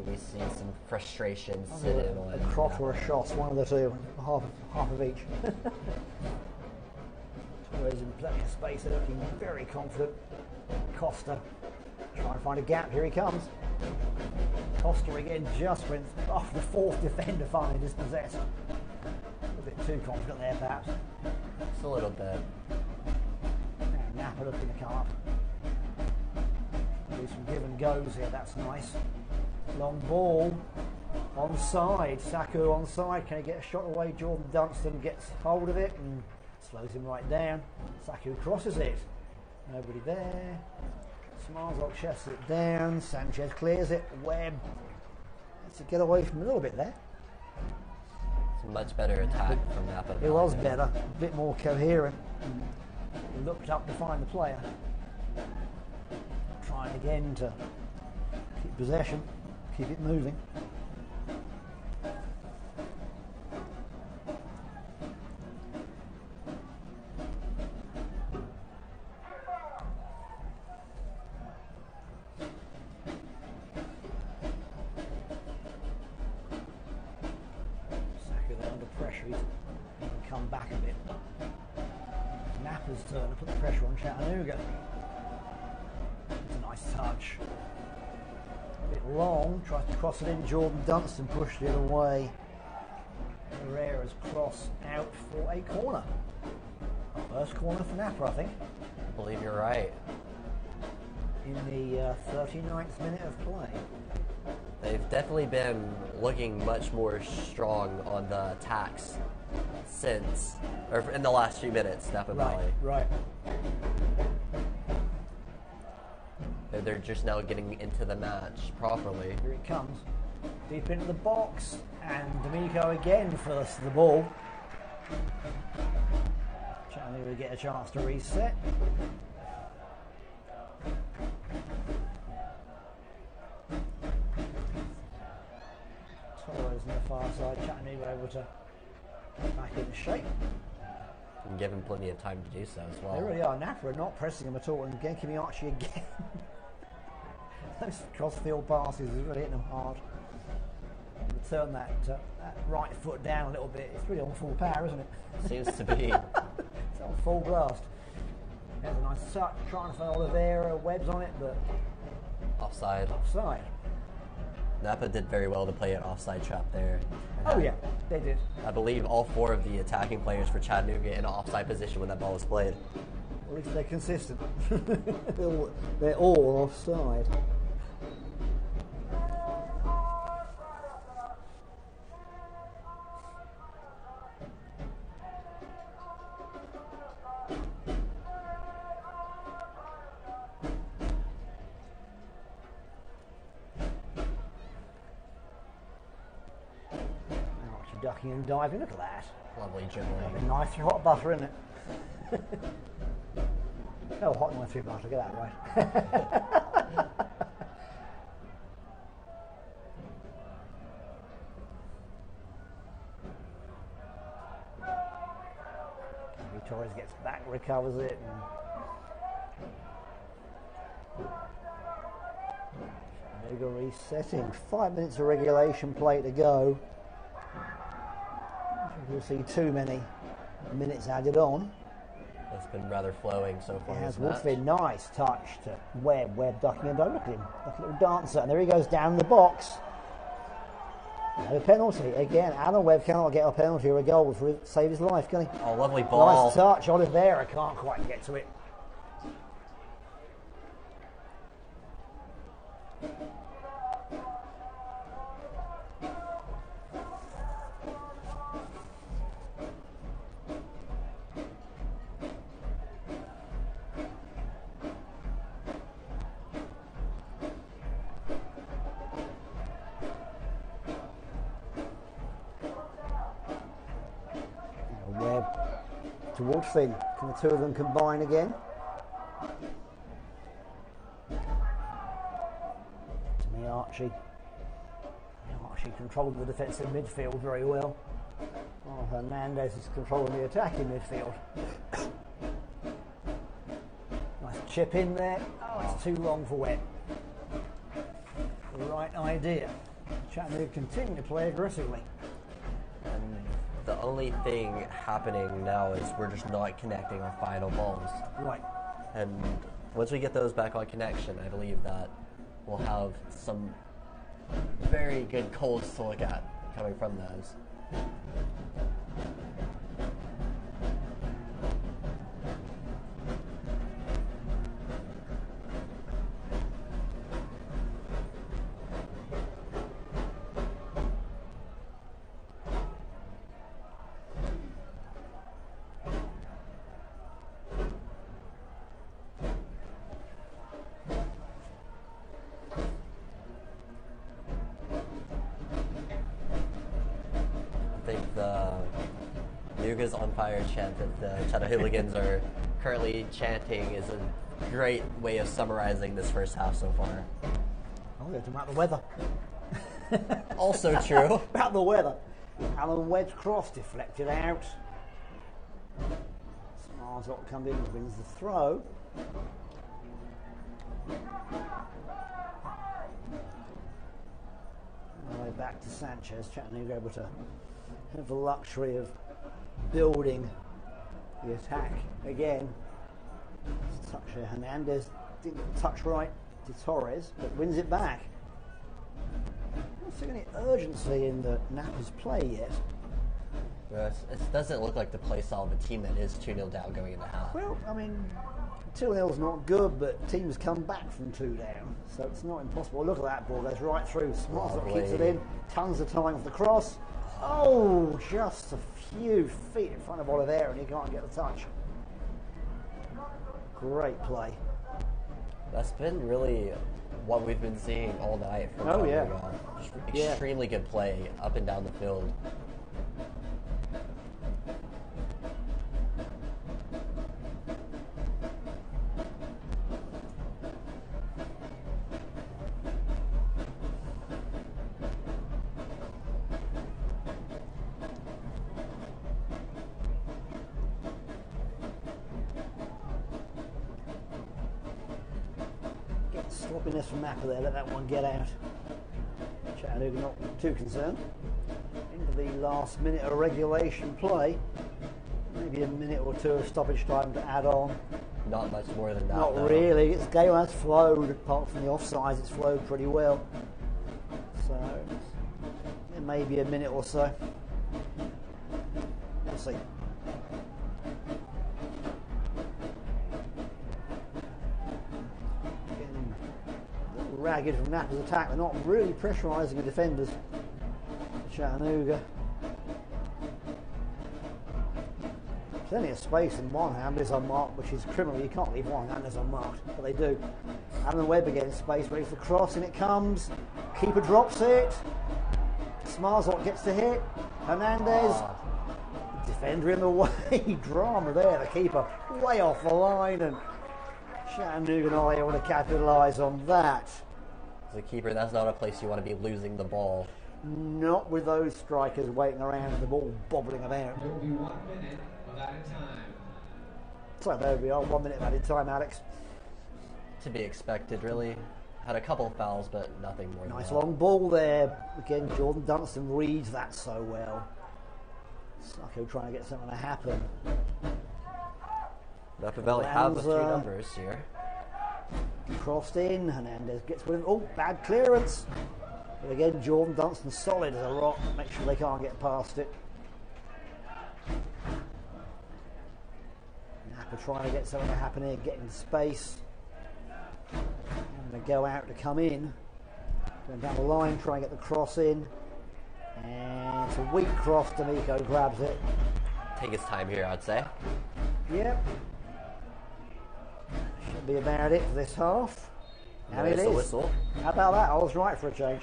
Speaker 2: We see some frustration sit in on
Speaker 1: a cross or a shot, one of the two, half of each. Torres in plenty of space, they're looking very confident. Costa trying to find a gap, here he comes. Costa again just went off the fourth defender, finally dispossessed. A bit too confident there perhaps.
Speaker 2: Just a little bit.
Speaker 1: Now Napa looking to come up. Do some give and goes here, that's nice. Long ball, onside, Saku onside, can he get a shot away? Jordan Dunstan gets hold of it and slows him right down. Saku crosses it, nobody there. Smarzok chests it down, Sanchez clears it, Webb has to get away from a little bit there.
Speaker 2: It's a much better attack from Napa Valley.
Speaker 1: It was better, a bit more coherent. He looked up to find the player. Trying again to keep possession, keep it moving. Come back a bit. Napa's turn to put the pressure on Chattanooga. It's a nice touch. A bit long, tries to cross it in. Jordan Dunstan pushed it away. Herrera's cross out for a corner. First corner for Napa, I think.
Speaker 2: I believe you're right.
Speaker 1: In the 39th minute of play.
Speaker 2: They've definitely been looking much more strong on the attacks since, or in the last few minutes, Napa Valley.
Speaker 1: Right.
Speaker 2: They're just now getting into the match properly.
Speaker 1: Here it comes. Deep into the box, and D'Amico again first to the ball. Chattanooga will get a chance to reset. Torres on the far side, Chattanooga able to get back into shape.
Speaker 2: And give him plenty of time to do so as well.
Speaker 1: They really are. Napa are not pressing him at all, and again Kimi Archie again. Those cross-field passes is really hitting them hard. Turn that right foot down a little bit. It's really on full power, isn't it?
Speaker 2: Seems to be.
Speaker 1: It's on full blast. There's a nice touch, trying to find Oliveira, Webb's on it, but
Speaker 2: Offside.
Speaker 1: Offside.
Speaker 2: Napa did very well to play an offside trap there.
Speaker 1: Oh yeah, they did.
Speaker 2: I believe all 4 of the attacking players for Chattanooga in an offside position when that ball was played.
Speaker 1: At least they're consistent. They're all offside. Ducking and diving, look at that.
Speaker 2: Lovely dribbling.
Speaker 1: Nice through hot butter, isn't it? Oh, hot and through butter, get that right. Torres gets back, recovers it. Chattanooga resetting. 5 minutes of regulation play to go. We'll see too many minutes added on.
Speaker 2: It's been rather flowing so far.
Speaker 1: It has.
Speaker 2: Wolfie,
Speaker 1: Wolfie, nice touch to Webb. Webb ducking and look at him, like a little dancer. And there he goes down the box. No penalty. Again, Alan Webb cannot get a penalty or a goal to save his life, can he?
Speaker 2: Oh, lovely ball.
Speaker 1: Nice touch. Oliveira can't quite get to it. Towards Finn. Can the two of them combine again? To me, Archie. Archie controlled the defensive midfield very well. Oh, Hernandez is controlling the attacking midfield. Nice chip in there. Oh, it's too long for Webb. The right idea. Chattanooga continue to play aggressively.
Speaker 2: The only thing happening now is we're just not connecting our final balls.
Speaker 1: Right.
Speaker 2: And once we get those back on connection, I believe that we'll have some very good goals to look at coming from those. Nuga's on fire chant that the Chattanooligans are currently chanting is a great way of summarizing this first half so far.
Speaker 1: Oh, they're talking about the weather.
Speaker 2: Also true.
Speaker 1: About the weather. Alan Webb's cross deflected out. Smarzot comes in and wins the throw. All the way back to Sanchez. Chattanooga able to have the luxury of building the attack again. Touch here. Hernandez didn't touch right to Torres, but wins it back. Not seeing any urgency in the Napa's play yet.
Speaker 2: Yes, it doesn't look like the play style of a team that is 2-0 down going into half.
Speaker 1: Well, I mean, 2-0's not good, but teams come back from 2 down, so it's not impossible. Look at that ball, goes right through. Smarzot keeps it in, tons of time off the cross. Oh, just a few feet in front of Oliveira and he can't get the touch. Great play.
Speaker 2: That's been really what we've been seeing all night from Chattanooga. Extremely good play up and down the field.
Speaker 1: Sloppiness from Napa there, let that one get out. Chattanooga not too concerned. Into the last minute of regulation play. Maybe a minute or two of stoppage time to add on.
Speaker 2: not much more than that.
Speaker 1: Not
Speaker 2: though.
Speaker 1: really. This game has flowed, apart from the offsides, it's flowed pretty well. So, it may be a minute or so. We'll see. Getting a little ragged from Napa's attack. They're not really pressurising the defenders. Chattanooga. Plenty of space in one hand is unmarked, which is criminal. You can't leave one hand as unmarked, but they do. Alan Webb again in space, ready for the cross, and it comes. Keeper drops it. Smarzot gets the hit. Hernandez. Defender in the way. Drama there. The keeper way off the line, and Chattanooga not able to capitalise on that.
Speaker 2: As a keeper, that's not a place you want to be losing the ball.
Speaker 1: Not with those strikers waiting around and the ball bobbling about.
Speaker 3: There will be 1 minute of added time.
Speaker 1: So there we are, 1 minute added time, Alex.
Speaker 2: To be expected, really. Had a couple of fouls, but nothing more
Speaker 1: Nice
Speaker 2: than that.
Speaker 1: long ball there. Again, Jordan Dunstan reads that so well. Sucko trying to get something to happen.
Speaker 2: Napa Valley have the three
Speaker 1: Lanza.
Speaker 2: numbers here.
Speaker 1: Crossed in, Hernandez gets with him. Oh, bad clearance. But again, Jordan Dunstan solid as a rock. Make sure they can't get past it. Napa trying to get something to happen here, getting space. I'm going to go out to come in. Going down the line, try and get the cross in. And it's a weak cross. D'Amico grabs it.
Speaker 2: Take his time here, I'd say.
Speaker 1: Yep. Should be about it for this half. And it
Speaker 2: There's the
Speaker 1: is.
Speaker 2: whistle.
Speaker 1: How about that? I was right for a change.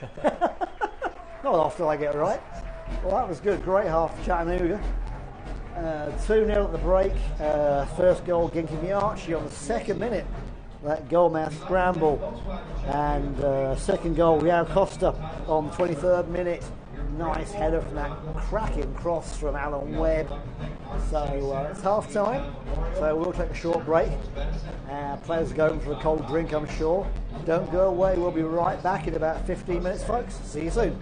Speaker 1: Not often I get it right. Well, that was good. Great half for Chattanooga. 2-0 at the break. First goal, Ginky Miarchi on the 2nd minute. That goalmouth scramble. And second goal, Real Costa on the 23rd minute. Nice header from that cracking cross from Alan Webb. So it's half time. So we'll take a short break. Players are going for a cold drink, I'm sure. Don't go away. We'll be right back in about 15 minutes, folks. See you soon.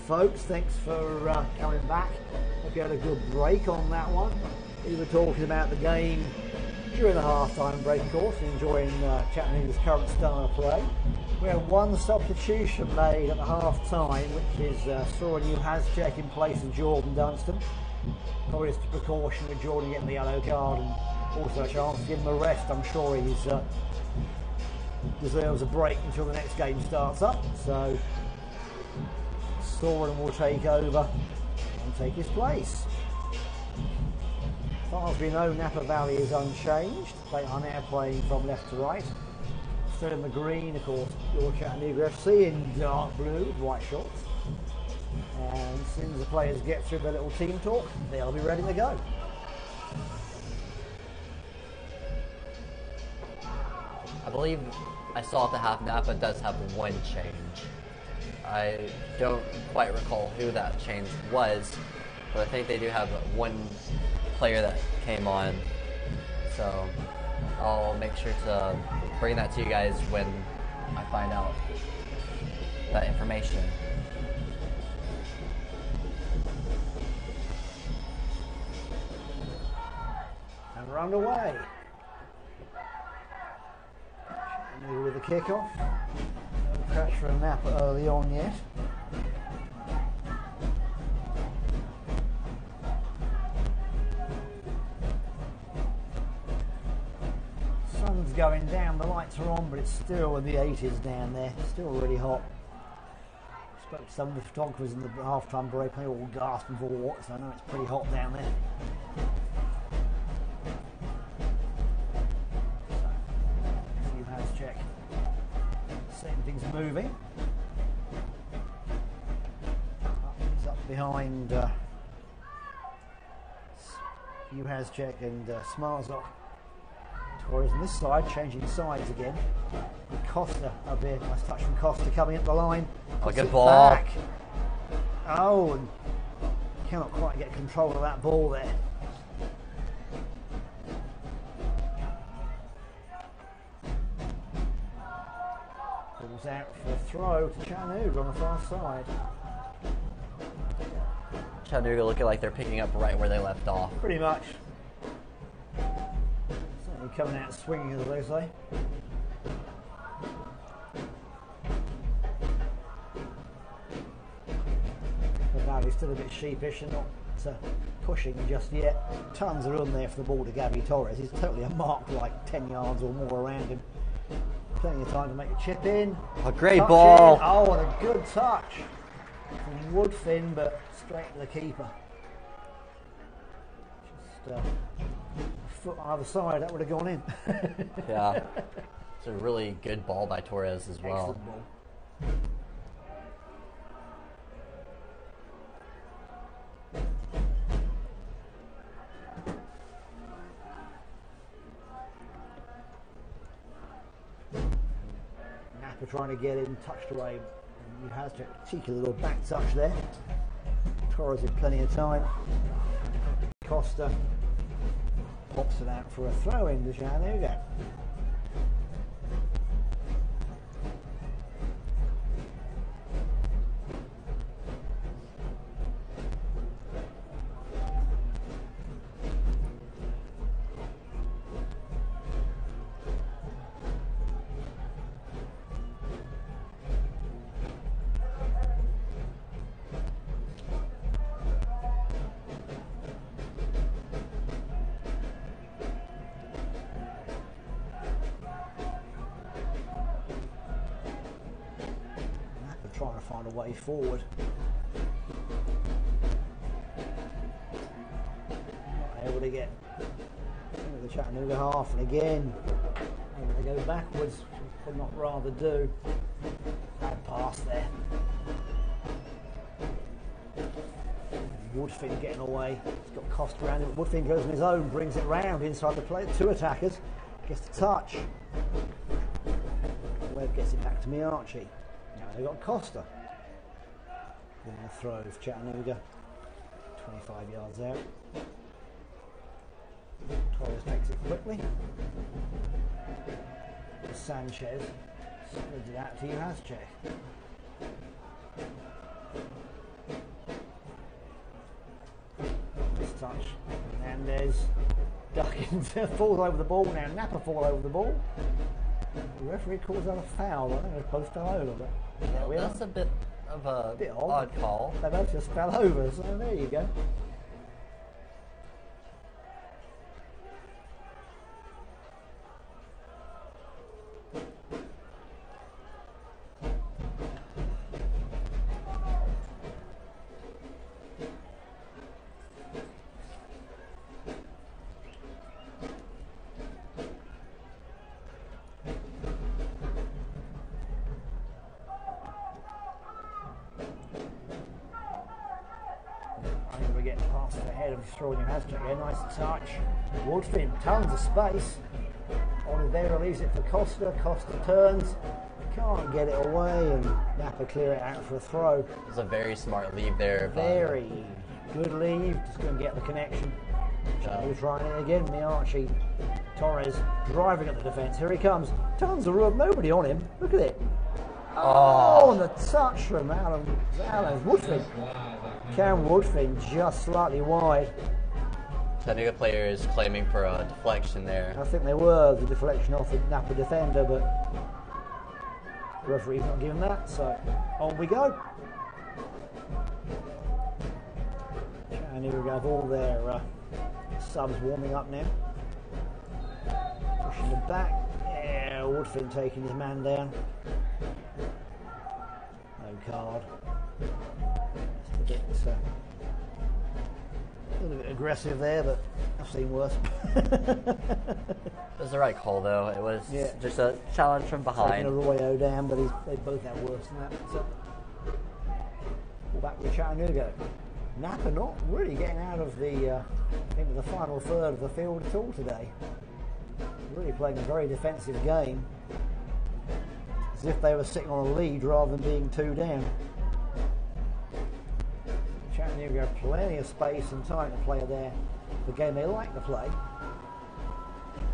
Speaker 1: folks. Thanks for coming back. Hope you had a good break on that one. We were talking about the game during the half-time break, of course, enjoying Chattanooga's current style of play. We had one substitution made at the half-time, which is saw a new Hazcheck in place of Jordan Dunstan. Probably just a precaution with Jordan getting the yellow card and also a chance to give him a rest. I'm sure he's deserves a break until the next game starts up. So Soren will take over and take his place. As far as we know, Napa Valley is unchanged. They are now playing from left to right. Still in the green, of course, your Chattanooga FC in dark blue with white shorts. And as soon as the players get through their little team talk, they'll be ready to go.
Speaker 2: I believe I saw at the half Napa does have one change. I don't quite recall who that change was, but I think they do have one player that came on. So I'll make sure to bring that to you guys when I find out that information.
Speaker 1: And we're underway. With the kickoff. No pressure from Napa early on yet. Sun's going down, the lights are on, but it's still in the 80s down there. Still really hot. Spoke to some of the photographers in the half-time break, they all gasping for water, so I know it's pretty hot down there. Check. Same thing's moving. He's up behind Hazcheck and Smarzok. Torres on this side, changing sides again. And Costa up here. Nice touch from Costa coming up the line.
Speaker 2: Oh, good ball.
Speaker 1: Back. Oh, and cannot quite get control of that ball there. Out for a throw to Chattanooga on the far side.
Speaker 2: Chattanooga looking like they're picking up right where they left off.
Speaker 1: Pretty much. Certainly coming out swinging, as they say. The Valley's still a bit sheepish and not pushing just yet. Tons of room there for the ball to Gabby Torres. He's totally a mark like 10 yards or more around him. Plenty of time to make a chip in.
Speaker 2: A great ball.
Speaker 1: In. Oh, what a good touch from Woodfin, but straight to the keeper. Just a foot on either side, that would have gone in.
Speaker 2: Yeah, it's a really good ball by Torres as well.
Speaker 1: Excellent ball. Napa trying to get in, touched away. You have to cheeky little back touch there. Torres had plenty of time. Costa pops it out for a throw in to Chattanooga. Trying to find a way forward. Not able to get into the Chattanooga half, and again they go backwards, which they could not rather do. Bad pass there. Woodfin getting away. He's got Costa around him. Woodfin goes on his own, brings it round inside the play. Two attackers, gets the touch. Webb gets it back to Miarchi. Now they've got Costa. Then the throw of Chattanooga. 25 yards out. Torres takes it quickly. Sanchez spreads it out to Hazcheck. touch. And there's Duckins falls over the ball now. Napa fall over the ball. The referee calls that a foul. I think they're supposed to over, but there we are.
Speaker 2: That's a bit of a odd call.
Speaker 1: They both just fell over, so there you go. We get past ahead of throwing your Hashtag again. Nice touch. Woodfin, tons of space. Oliveira leaves it for Costa. Costa turns. Can't get it away, and Napa clear it out for a throw.
Speaker 2: It was a very smart leave there.
Speaker 1: Very good leave. Just going to get the connection. He's trying it again. Miyachi. Torres driving at the defence. Here he comes. Tons of room. Nobody on him. Look at it. Oh, and the touch from Alan Woodfin. Cam Woodfin just slightly wide.
Speaker 2: Chattanooga player is claiming for a deflection there.
Speaker 1: I think they were the deflection off the Napa defender, but the referee's not giving that, so on we go. Chattanooga have all their subs warming up now. Pushing the back. Yeah, Woodfin taking his man down. No card. Just a little bit aggressive there, but I've seen worse.
Speaker 2: It was the right call, though. It was just a challenge from behind.
Speaker 1: Taking Arroyo down, but they both had worse than that. So, we're back with Chattanooga. Napa not really getting out of the into the final third of the field at all today. Really playing a very defensive game, as if they were sitting on a lead rather than being 2 down. Chattanooga have plenty of space and time to play there. The game they like to play.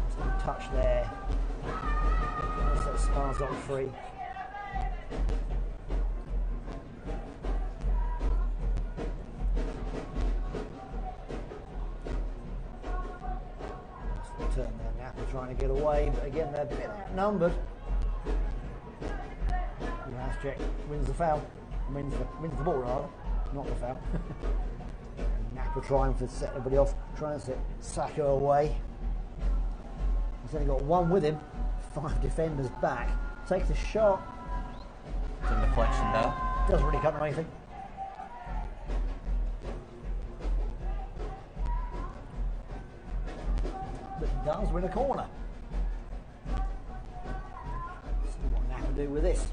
Speaker 1: Just a touch there. Set Sparzok free. Just turn there, Napa trying to get away, but again they're a bit outnumbered. Jack wins the foul. Wins the ball rather. Not the foul. Napa trying to set everybody off, trying to set Sacco away. He's only got one with him, 5 defenders back. Takes a shot.
Speaker 2: It's a deflection though.
Speaker 1: Doesn't really come to anything. But does win a corner. See what Napa do with this.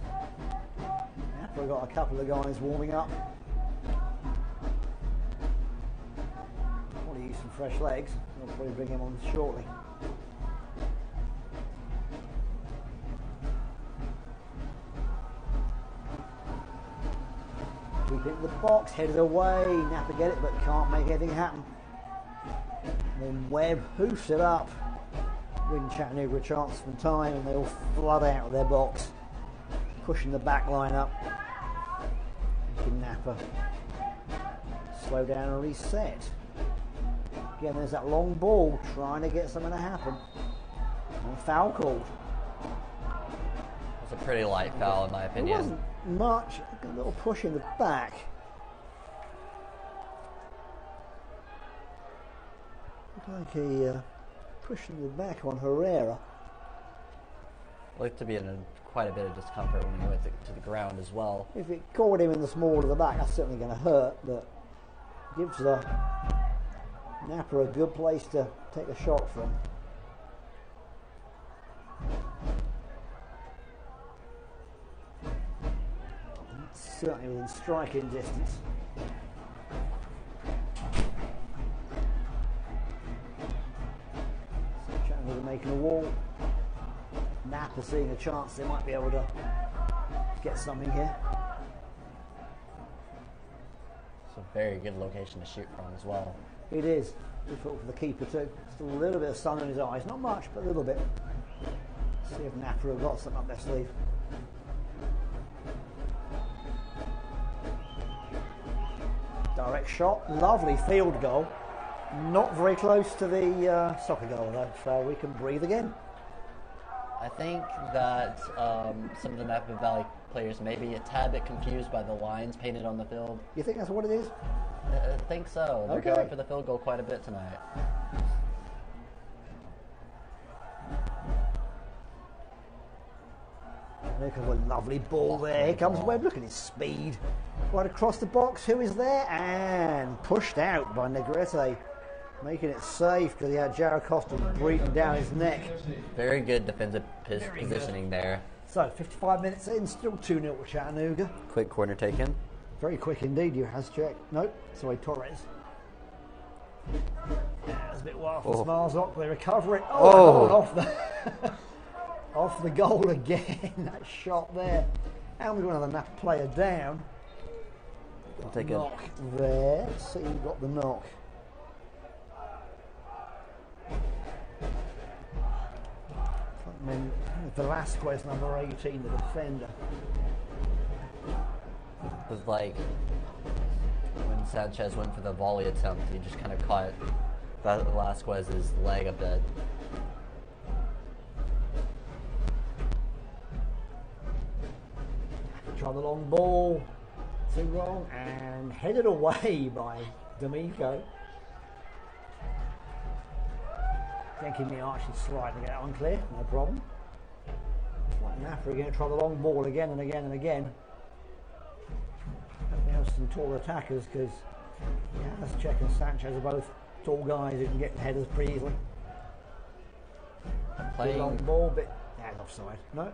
Speaker 1: Napa got a couple of guys warming up. Use some fresh legs. We'll probably bring him on shortly. Keep it in the box, headed away. Napa get it, but can't make anything happen. Then Webb hoofs it up, bring Chattanooga a chance from time, and they all flood out of their box, pushing the back line up. Making Napa slow down and reset. Again, there's that long ball trying to get something to happen. And a foul called.
Speaker 2: It's a pretty light foul in my opinion.
Speaker 1: It wasn't much. A little push in the back. Looked like he pushed in the back on Herrera.
Speaker 2: Looked to be in quite a bit of discomfort when he went to the ground as well.
Speaker 1: If it caught him in the small of the back, that's certainly going to hurt, but gives the Napa a good place to take a shot from. It's certainly within striking distance. So Chattanooga making a wall. Napa seeing a chance they might be able to get something here.
Speaker 2: It's a very good location to shoot from as well.
Speaker 1: It is. Difficult for the keeper too. Still a little bit of sun in his eyes. Not much, but a little bit. See if Napa have got something up their sleeve. Direct shot. Lovely field goal. Not very close to the soccer goal though, so we can breathe again.
Speaker 2: I think that some of the Napa Valley players may be a tad bit confused by the lines painted on the field.
Speaker 1: You think that's what it is?
Speaker 2: I think so. They're
Speaker 1: Okay.
Speaker 2: going for the field goal quite a bit tonight.
Speaker 1: Look at a lovely ball there. Here comes Webb. Look at his speed. Right across the box. Who is there? And pushed out by Negrete. Making it safe because he had Jared Costa breathing down his neck.
Speaker 2: Very good defensive positioning there.
Speaker 1: So 55 minutes in, still 2-0 to Chattanooga.
Speaker 2: Quick corner taken.
Speaker 1: Very quick indeed, you has checked. Nope, sorry, Torres. That's a bit wild from Smarzok. They recover it. Off the off the goal again. That shot there. And we've got another Napa player down. Got a knock there. Let's see who got the knock. I mean, Velasquez, number 18, the defender.
Speaker 2: It was like when Sanchez went for the volley attempt, he just kind of caught Velasquez's leg a bit.
Speaker 1: Tried the long ball, too wrong, and headed away by D'Amico. Thinking the arch is slide to get that one clear, no problem. Like Napa again, try the long ball again and again and again. They have some tall attackers because Check and Sanchez are both tall guys who can get headers pretty easily.
Speaker 2: Playing
Speaker 1: long ball, bit offside. No,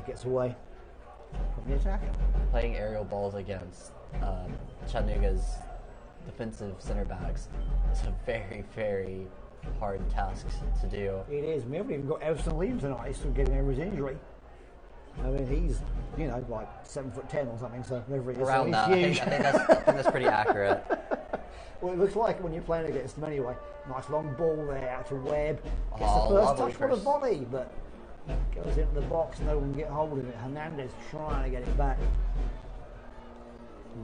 Speaker 1: gets away from the attacker.
Speaker 2: Playing aerial balls against Chattanooga's defensive center backs is a very, very hard task to do.
Speaker 1: It is. We haven't even got Everson Liam tonight. He's still getting over his injury. I mean, he's, like 7'10" or something, so whatever it is.
Speaker 2: Around that. I think that's pretty accurate.
Speaker 1: Well, it looks like when you're playing against him anyway. Nice long ball there out to Webb. Gets the first touch for the volley, but goes into the box. No one can get hold of it. Hernandez trying to get it back.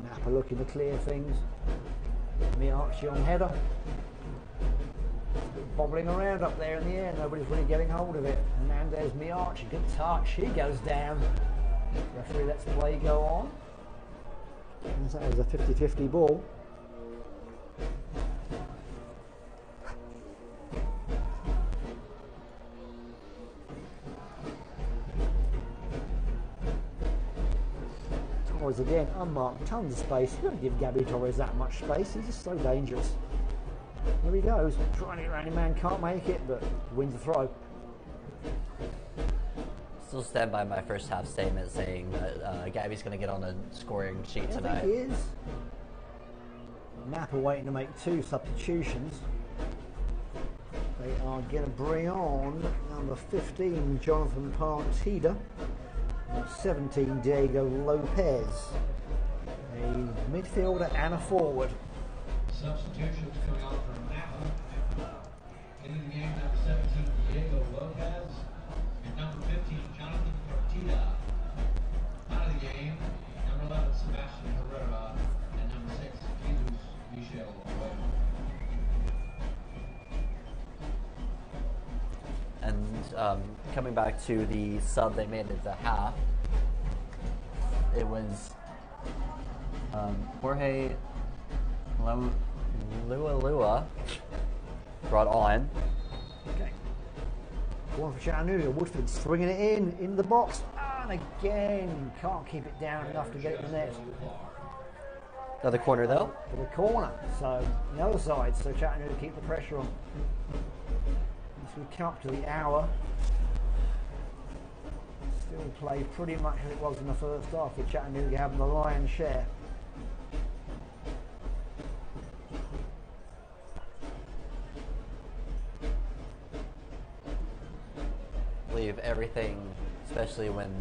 Speaker 1: Napa looking to clear things. Miarchi on header. Bobbling around up there in the air, nobody's really getting hold of it. Hernandez, Miarchi, good touch, he goes down. Referee lets play go on. And that was a 50-50 ball. Torres again, unmarked, tons of space. You don't give Gabby Torres that much space, he's just so dangerous. There he goes, trying to get around him, man, can't make it, but wins the throw.
Speaker 2: Still stand by my first half statement saying that Gabby's going to get on the scoring sheet tonight.
Speaker 1: I think he is. Napa waiting to make 2 substitutions. They are going to bring on number 15, Jonathan Partida, and 17, Diego Lopez. A midfielder and a forward.
Speaker 3: Substitutions coming on from Napa. In the game, number 17, Diego Lopez, and number 15, Jonathan Partida. Out of the game, number 11, Sebastian Herrera, and number 6, Jesus Michel.
Speaker 2: And coming back to the sub they made at the half, it was Jorge Lua brought on.
Speaker 1: Okay. One for Chattanooga. Woodford swinging it in the box. And again, can't keep it down enough to get it in the net.
Speaker 2: Another corner though.
Speaker 1: For the corner. So, the other side. So Chattanooga keep the pressure on. As we come up to the hour. Still play pretty much as it was in the first half, with Chattanooga having the lion's share.
Speaker 2: Leave everything, especially when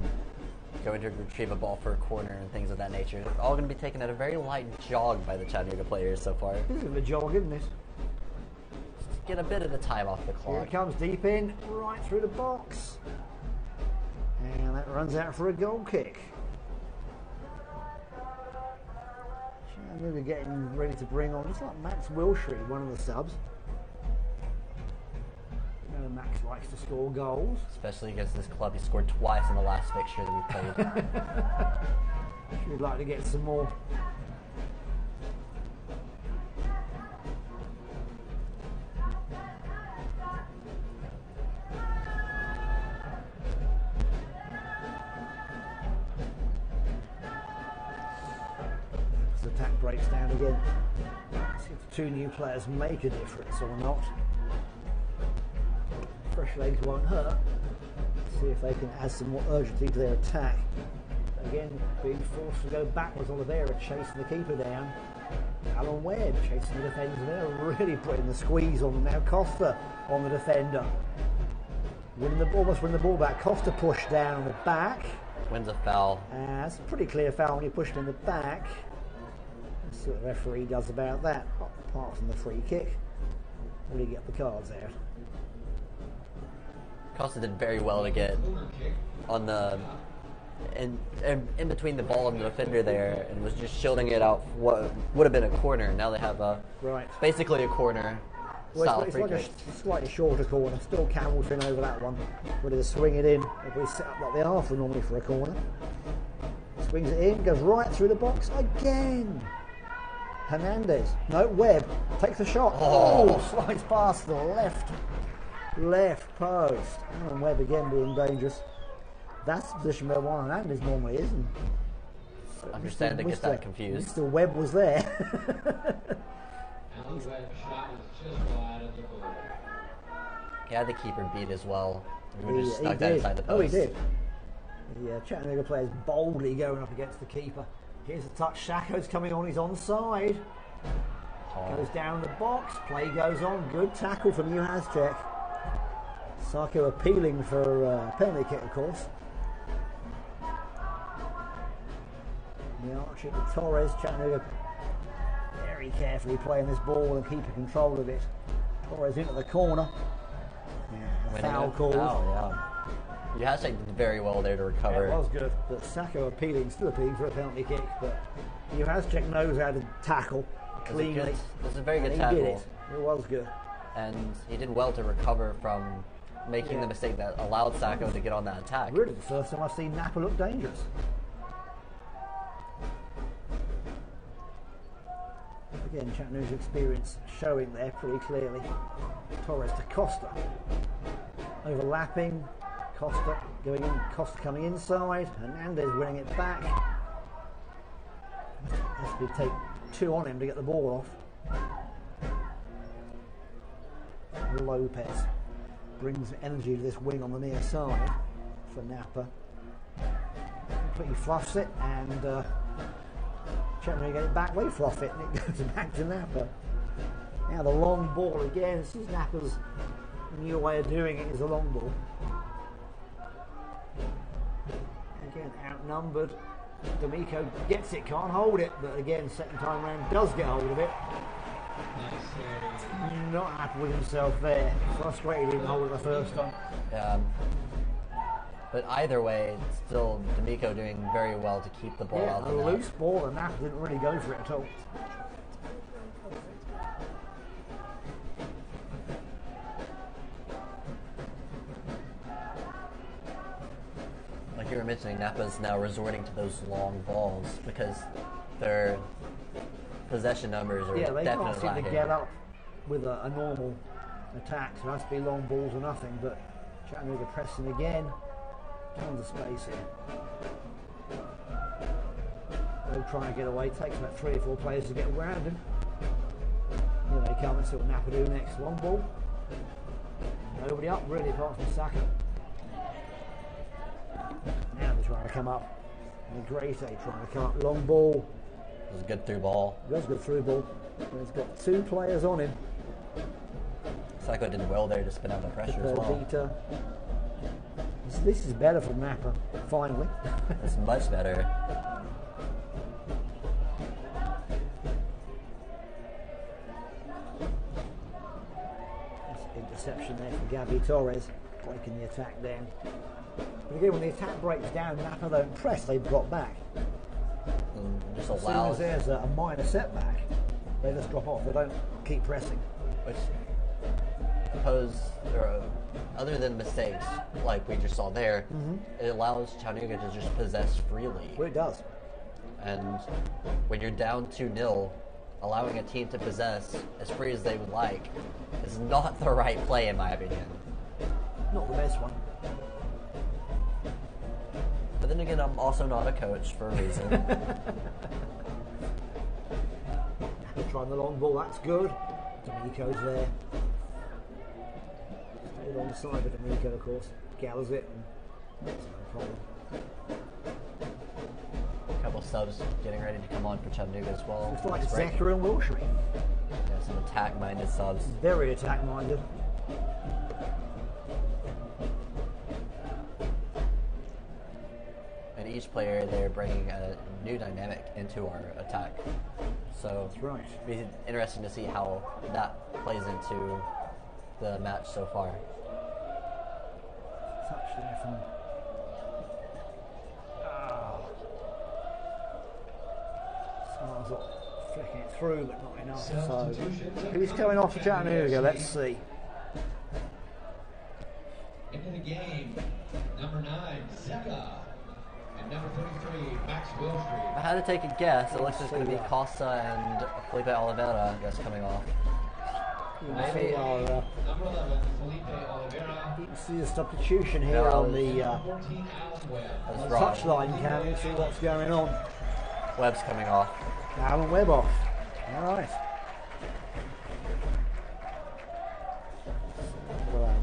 Speaker 2: going to retrieve a ball for a corner and things of that nature, all going to be taken at a very light jog by the Chattanooga players so far.
Speaker 1: This is a jog, isn't it?
Speaker 2: Just get a bit of the time off the clock.
Speaker 1: Here it comes deep in, right through the box. And that runs out for a goal kick. Chattanooga getting ready to bring on, it's like Max Wilshere, one of the subs. You know, Max likes to score goals.
Speaker 2: Especially against this club. He scored twice in the last fixture that we played.
Speaker 1: We'd like to get some more. As the attack breaks down again. See if the two new players make a difference or not. Fresh legs won't hurt. See if they can add some more urgency to their attack. Again, being forced to go backwards. Oliveira chasing the keeper down. Alan Webb chasing the defender there, really putting the squeeze on them now. Costa on the defender. Almost winning the ball back. Costa pushed down on the back.
Speaker 2: Wins a foul.
Speaker 1: It's a pretty clear foul when you pushed in the back. Let's see what the referee does about that. Apart from the free kick. Will he get the cards out?
Speaker 2: Costa did very well to get on the in between the ball and the defender there, and was just shielding it out what would have been a corner. Now they have basically a corner.
Speaker 1: Well, it's like a slightly shorter corner. Still Hamilton over that one. Ready to swing it in. If we set up like they are for normally for a corner. Swings it in, goes right through the box again. Hernandez. No, Webb takes the shot. Oh, slides past the left post. And Webb again being dangerous. That's the position where Juan Hernandez normally is. And
Speaker 2: I understand to get that confused.
Speaker 1: Mr. Webb was there.
Speaker 2: He had the keeper beat as well. We were just stuck that inside the post.
Speaker 1: Oh, he did. The Chattanooga players boldly going up against the keeper. Here's a touch. Sacco's coming on. He's onside. Goes down the box. Play goes on. Good tackle from Uhazcek. Sacco appealing for a penalty kick, of course. The archer to Torres. Chattanooga very carefully playing this ball and keeping control of it. Torres into the corner. Foul called.
Speaker 2: Uhazcek did very well there to recover.
Speaker 1: Yeah, it was good. But Sacco still appealing for a penalty kick. But Uhazcek knows how to tackle cleanly.
Speaker 2: It was a very good tackle.
Speaker 1: He did it. It was good.
Speaker 2: And he did well to recover from making the mistake that allowed Sacco to get on that attack.
Speaker 1: Really, the first time I've seen Napa look dangerous. Again, Chattanooga's experience showing there pretty clearly. Torres to Costa. Overlapping. Costa going in. Costa coming inside. Hernandez winning it back. Has to take two on him to get the ball off. Lopez brings energy to this wing on the near side for Napa. Completely fluffs it, and Chattanooga get it back. They fluff it, and it goes back to Napa. Now the long ball again. This is Napa's new way of doing it, is the long ball. Again, outnumbered. D'Amico gets it, can't hold it, but again, second time round does get hold of it. Not happy with himself there. Frustrated he didn't hold it the first time.
Speaker 2: But either way, it's still D'Amico doing very well to keep the ball out of the net.
Speaker 1: A loose ball, and Napa didn't really go for it at all.
Speaker 2: Like you were mentioning, Napa's now resorting to those long balls because their possession numbers are
Speaker 1: they
Speaker 2: definitely
Speaker 1: can't seem
Speaker 2: lacking.
Speaker 1: to get up with a normal attack, so it has to be long balls or nothing. But Chattanooga pressing again. Tons of space here. They'll try and get away. Takes about 3 or 4 players to get around him. Here they come. Let's see what Napa do next. Long ball. Nobody up really apart from Sacco. Now they're trying to come up. Negrete trying to come up. Long ball.
Speaker 2: It was a good through ball.
Speaker 1: It was a good through ball. He's got 2 players on him.
Speaker 2: Sacco did well there to spin out the pressure as well.
Speaker 1: This is better for Napa, finally.
Speaker 2: It's much better.
Speaker 1: Interception there for Gabby Torres, breaking the attack down. But again, when the attack breaks down, Napa don't press, they've got back.
Speaker 2: and just
Speaker 1: As soon
Speaker 2: allows.
Speaker 1: as there's a minor setback, they just drop off. They don't keep pressing.
Speaker 2: Which other than mistakes like we just saw there, it allows Chattanooga to just possess freely.
Speaker 1: Well, it does.
Speaker 2: And when you're down 2-0, allowing a team to possess as free as they would like is not the right play, in my opinion.
Speaker 1: Not the best one.
Speaker 2: But then again, I'm also not a coach for a reason.
Speaker 1: Trying the long ball, that's good. D'Amico's there. Stayed on the side of D'Amico, of course. Gathers it, and that's no problem.
Speaker 2: A couple subs getting ready to come on for Chattanooga as well.
Speaker 1: Looks like
Speaker 2: That's great.
Speaker 1: Zachary and Wilshire.
Speaker 2: Yeah, some attack-minded subs.
Speaker 1: Very attack-minded.
Speaker 2: And each player, they're bringing a new dynamic into our attack. So
Speaker 1: That's right.
Speaker 2: it'll be interesting to see how that plays into the match so far.
Speaker 1: Touch there from... Smiles up, flicking it through, but not enough. So, who's coming off for Chattanooga? Let's see.
Speaker 3: Into the game, number 9, Zeka. And number 33, Max Wilshire.
Speaker 2: If I had to take a guess, it looks like it's going to be Costa and Felipe Oliveira that's coming off.
Speaker 1: Maybe our,
Speaker 3: Number 11, Felipe Oliveira.
Speaker 1: you can see the substitution here on the
Speaker 3: 14, Alan Webb.
Speaker 2: That's wrong.
Speaker 1: touchline cam. You can see what's going on.
Speaker 2: Webb's coming off.
Speaker 1: Alan Webb off. All right.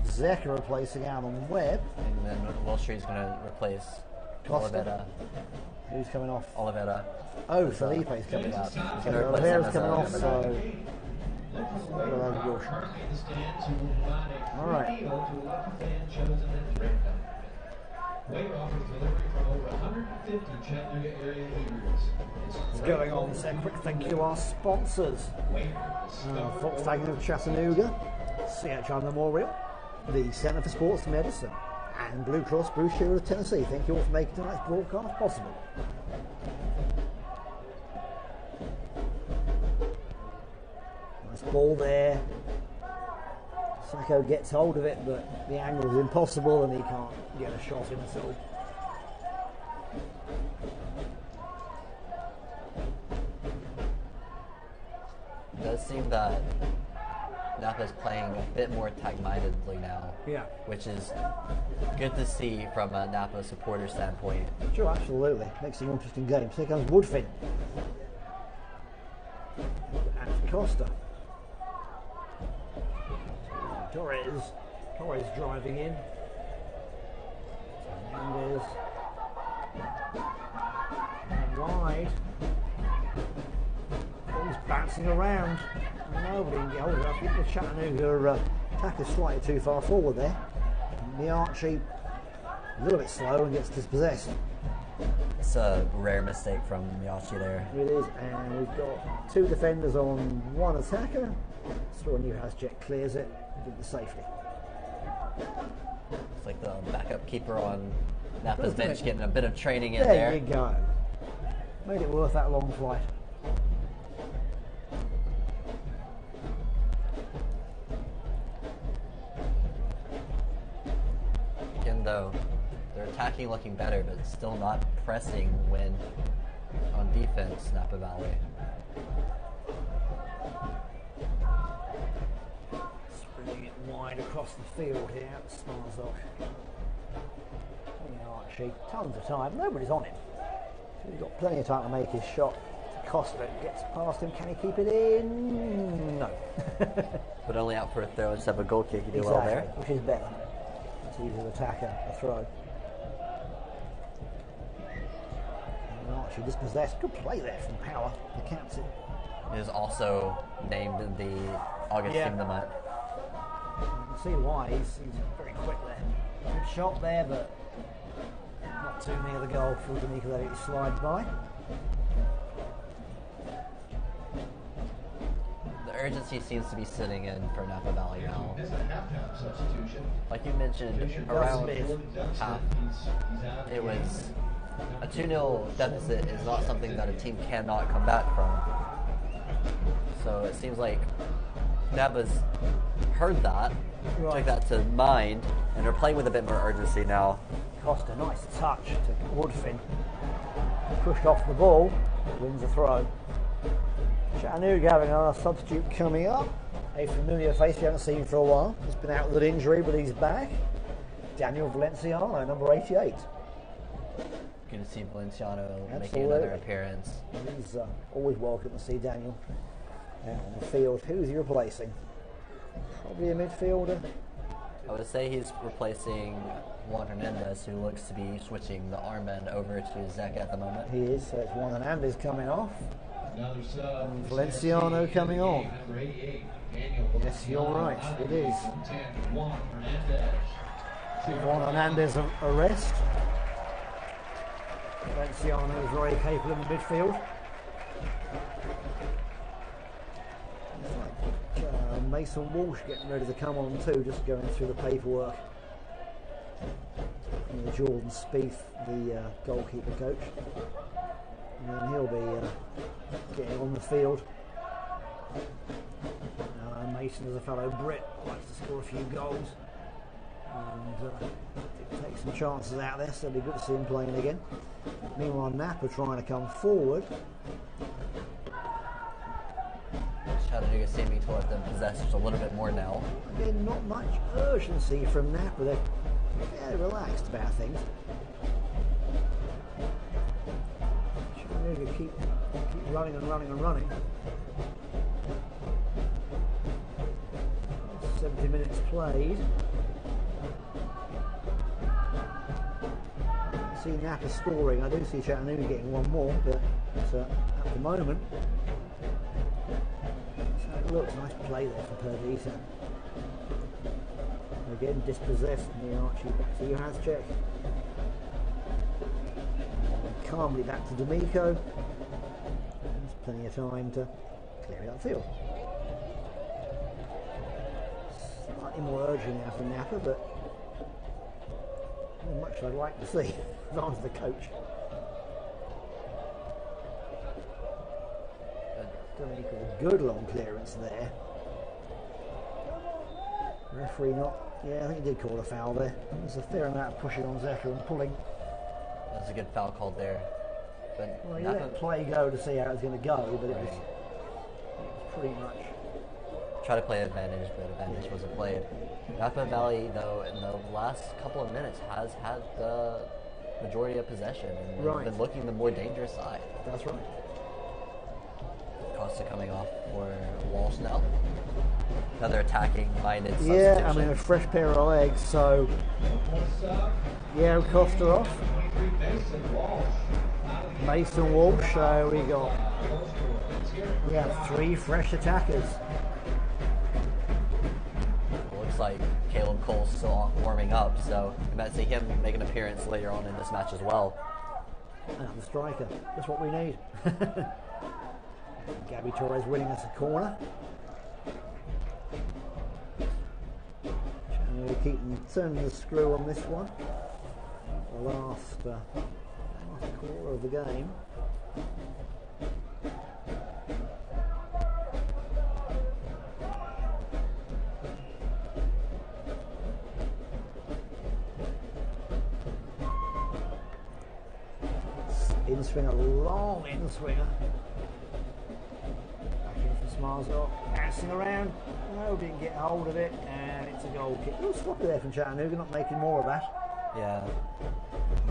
Speaker 1: Zeka replacing Alan Webb.
Speaker 2: And then Wilshire's going to replace
Speaker 1: Costa.
Speaker 2: Oliveira.
Speaker 1: Who's coming off?
Speaker 2: Oliveira.
Speaker 1: Oh, Felipe's coming
Speaker 2: Yeah,
Speaker 1: off.
Speaker 2: he's going to replace him
Speaker 1: Oliveira's
Speaker 2: as
Speaker 1: coming
Speaker 2: a
Speaker 1: off,
Speaker 2: number
Speaker 1: so
Speaker 2: 9.
Speaker 1: we'll have Wilshire.
Speaker 3: Currently in the stands who will provide a
Speaker 1: All right.
Speaker 3: free meal to a lucky fan chosen at the random. Wade offers delivery from over 150 Chattanooga area eateries.
Speaker 1: What's going on? So quick thank you to our sponsors. Volkswagen of Chattanooga, CHI Memorial, the Centre for Sports Medicine, and Blue Cross Blue Shield of Tennessee. Thank you all for making tonight's broadcast possible. Nice ball there. Sacco gets hold of it, but the angle is impossible and he can't get a shot in at all.
Speaker 2: It does seem that Napa's playing a bit more attack-mindedly now.
Speaker 1: Yeah.
Speaker 2: Which is good to see from a Napa supporter standpoint.
Speaker 1: Sure, absolutely. Makes it an interesting game. So here comes Woodfin. And Costa. Torres driving in. Hernandez. And wide. He's bouncing around. Nobody can get hold of it. I think the Chattanooga attack is slightly too far forward there. Miarchi a little bit slow and gets dispossessed.
Speaker 2: It's a rare mistake from Miyachi there.
Speaker 1: It is, and we've got two defenders on one attacker. Straw Newhouse Jet clears it and did it safely.
Speaker 2: It's like the backup keeper on Napa's bench getting a bit of training in
Speaker 1: There
Speaker 2: there.
Speaker 1: you go. Made it worth that long flight.
Speaker 2: Again, though, they're attacking looking better, but still not pressing when on defense, Napa Valley.
Speaker 1: Springing it wide across the field here. Starzok. Archie, tons of time. Nobody's on him. So he's got plenty of time to make his shot. Costa gets past him. Can he keep it in? No.
Speaker 2: But only out for a throw instead of a goal kick. You do
Speaker 1: Exactly,
Speaker 2: well there.
Speaker 1: which is better. To use an attacker, a throw. And Archie dispossessed. Good play there from Power, the captain.
Speaker 2: He is also named in the August Team of the Month.
Speaker 1: You can see why. He's very quick there. Good shot there, but not too near the goal for D'Amico. Let it slide by.
Speaker 2: The urgency seems to be sitting in for Napa Valley now.
Speaker 3: This is a halftime substitution.
Speaker 2: Like you mentioned, around half, it was a 2-0 deficit is not something that a team cannot come back from. So it seems like Napa's heard that, took that to mind, and are playing with a bit more urgency now.
Speaker 1: Costa, nice touch to Woodfin. Pushed off the ball, wins the throw. Chattanooga having our substitute coming up. A familiar face we haven't seen for a while. He's been out with an injury, but he's back. Daniel Valenciano, number 88.
Speaker 2: Good to see Valenciano
Speaker 1: Absolutely.
Speaker 2: making another appearance.
Speaker 1: He's always welcome to see Daniel out on the field. Who's he replacing? Probably a midfielder.
Speaker 2: I would say he's replacing Juan Hernandez, who looks to be switching the armband over to Zek at the moment.
Speaker 1: He is, so it's Juan Hernandez coming off.
Speaker 3: Another sub.
Speaker 1: Valenciano coming on.
Speaker 3: Number 88, Daniel
Speaker 1: Yes, you're right, it is.
Speaker 3: 10, Juan Hernandez.
Speaker 1: Juan Hernandez arrest. Valenciano is very capable in the midfield. It's like Mason Walsh getting ready to come on too, just going through the paperwork. And Jordan Spieth, the goalkeeper coach. And then he'll be getting on the field. Mason is a fellow Brit, likes to score a few goals. And take some chances out there, so it'll be good to see him playing again. Meanwhile, Napa trying to come forward.
Speaker 2: Chattanooga seeming to let them possess just a little bit more now.
Speaker 1: Again, not much urgency from Napa. They're fairly relaxed about things. Chattanooga keep running and running and running. 70 minutes played. I see Napa scoring. I do see Chattanooga getting one more, but at the moment, that's how it looks. Nice play there for Perdita. Again, dispossessed. The Archie back to Juhaszczyk. Calmly back to D'Amico. There's plenty of time to clear it upfield. Slightly more urgent now from Napa, but not much I'd like to see if I was the coach. D'Amico, good long clearance there. Referee not. Yeah, I think he did call a foul there. There's a fair amount of pushing on Zeka and pulling.
Speaker 2: That's a good foul called there. But
Speaker 1: Well, he let play go to see how it was going to go, but it was pretty much.
Speaker 2: Try to play advantage, but advantage wasn't played. Napa Valley, though, in the last couple of minutes has had the majority of possession and
Speaker 1: Right.
Speaker 2: been looking the more dangerous side.
Speaker 1: That's right.
Speaker 2: Costa coming off for Walsh now. Another attacking-minded
Speaker 1: Yeah,
Speaker 2: substitution.
Speaker 1: I mean, a fresh pair of legs, so yeah, Costa off. Mason Walsh, so we have 3 fresh attackers.
Speaker 2: Looks like Caleb Cole's still warming up, so we might see him make an appearance later on in this match as well.
Speaker 1: And the striker, that's what we need. Gabby Torres winning us a corner. And we keep turning the screw on this one. The last quarter of the game. In swinger, long in swinger. Back in from Smarzot, bouncing around. No, didn't get hold of it, and it's a goal kick. A little sloppy there from Chattanooga, not making more of that.
Speaker 2: Yeah.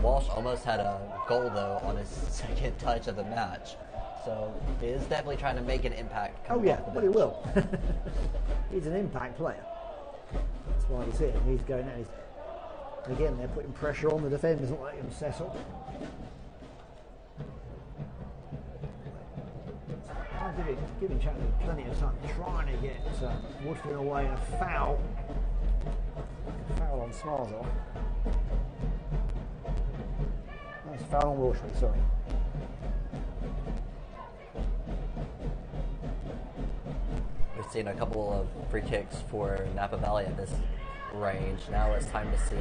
Speaker 2: Walsh almost had a goal, though, on his second touch of the match. So he is definitely trying to make an impact.
Speaker 1: Oh yeah, well he will. He's an impact player. That's why he's here. He's going out. Again, they're putting pressure on the defenders, not letting him settle. Giving Chattanooga plenty of time, trying to get Woodfin away, and a foul. Foul on Smarzot. Nice foul on Wilshire, sorry.
Speaker 2: We've seen a couple of free kicks for Napa Valley at this range. Now it's time to see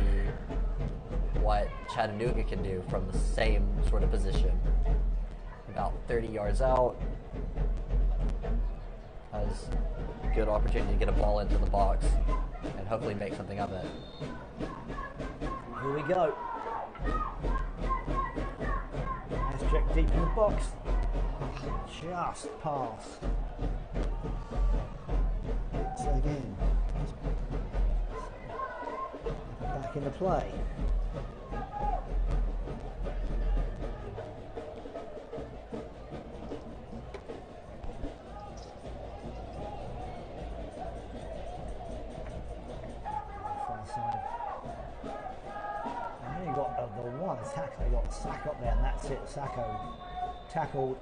Speaker 2: what Chattanooga can do from the same sort of position. About 30 yards out. Has a good opportunity to get a ball into the box and hopefully make something of it.
Speaker 1: Here we go. Nice check deep in the box. Just past. So again. Back into play. They got Sack up there, and that's it. Sacco tackled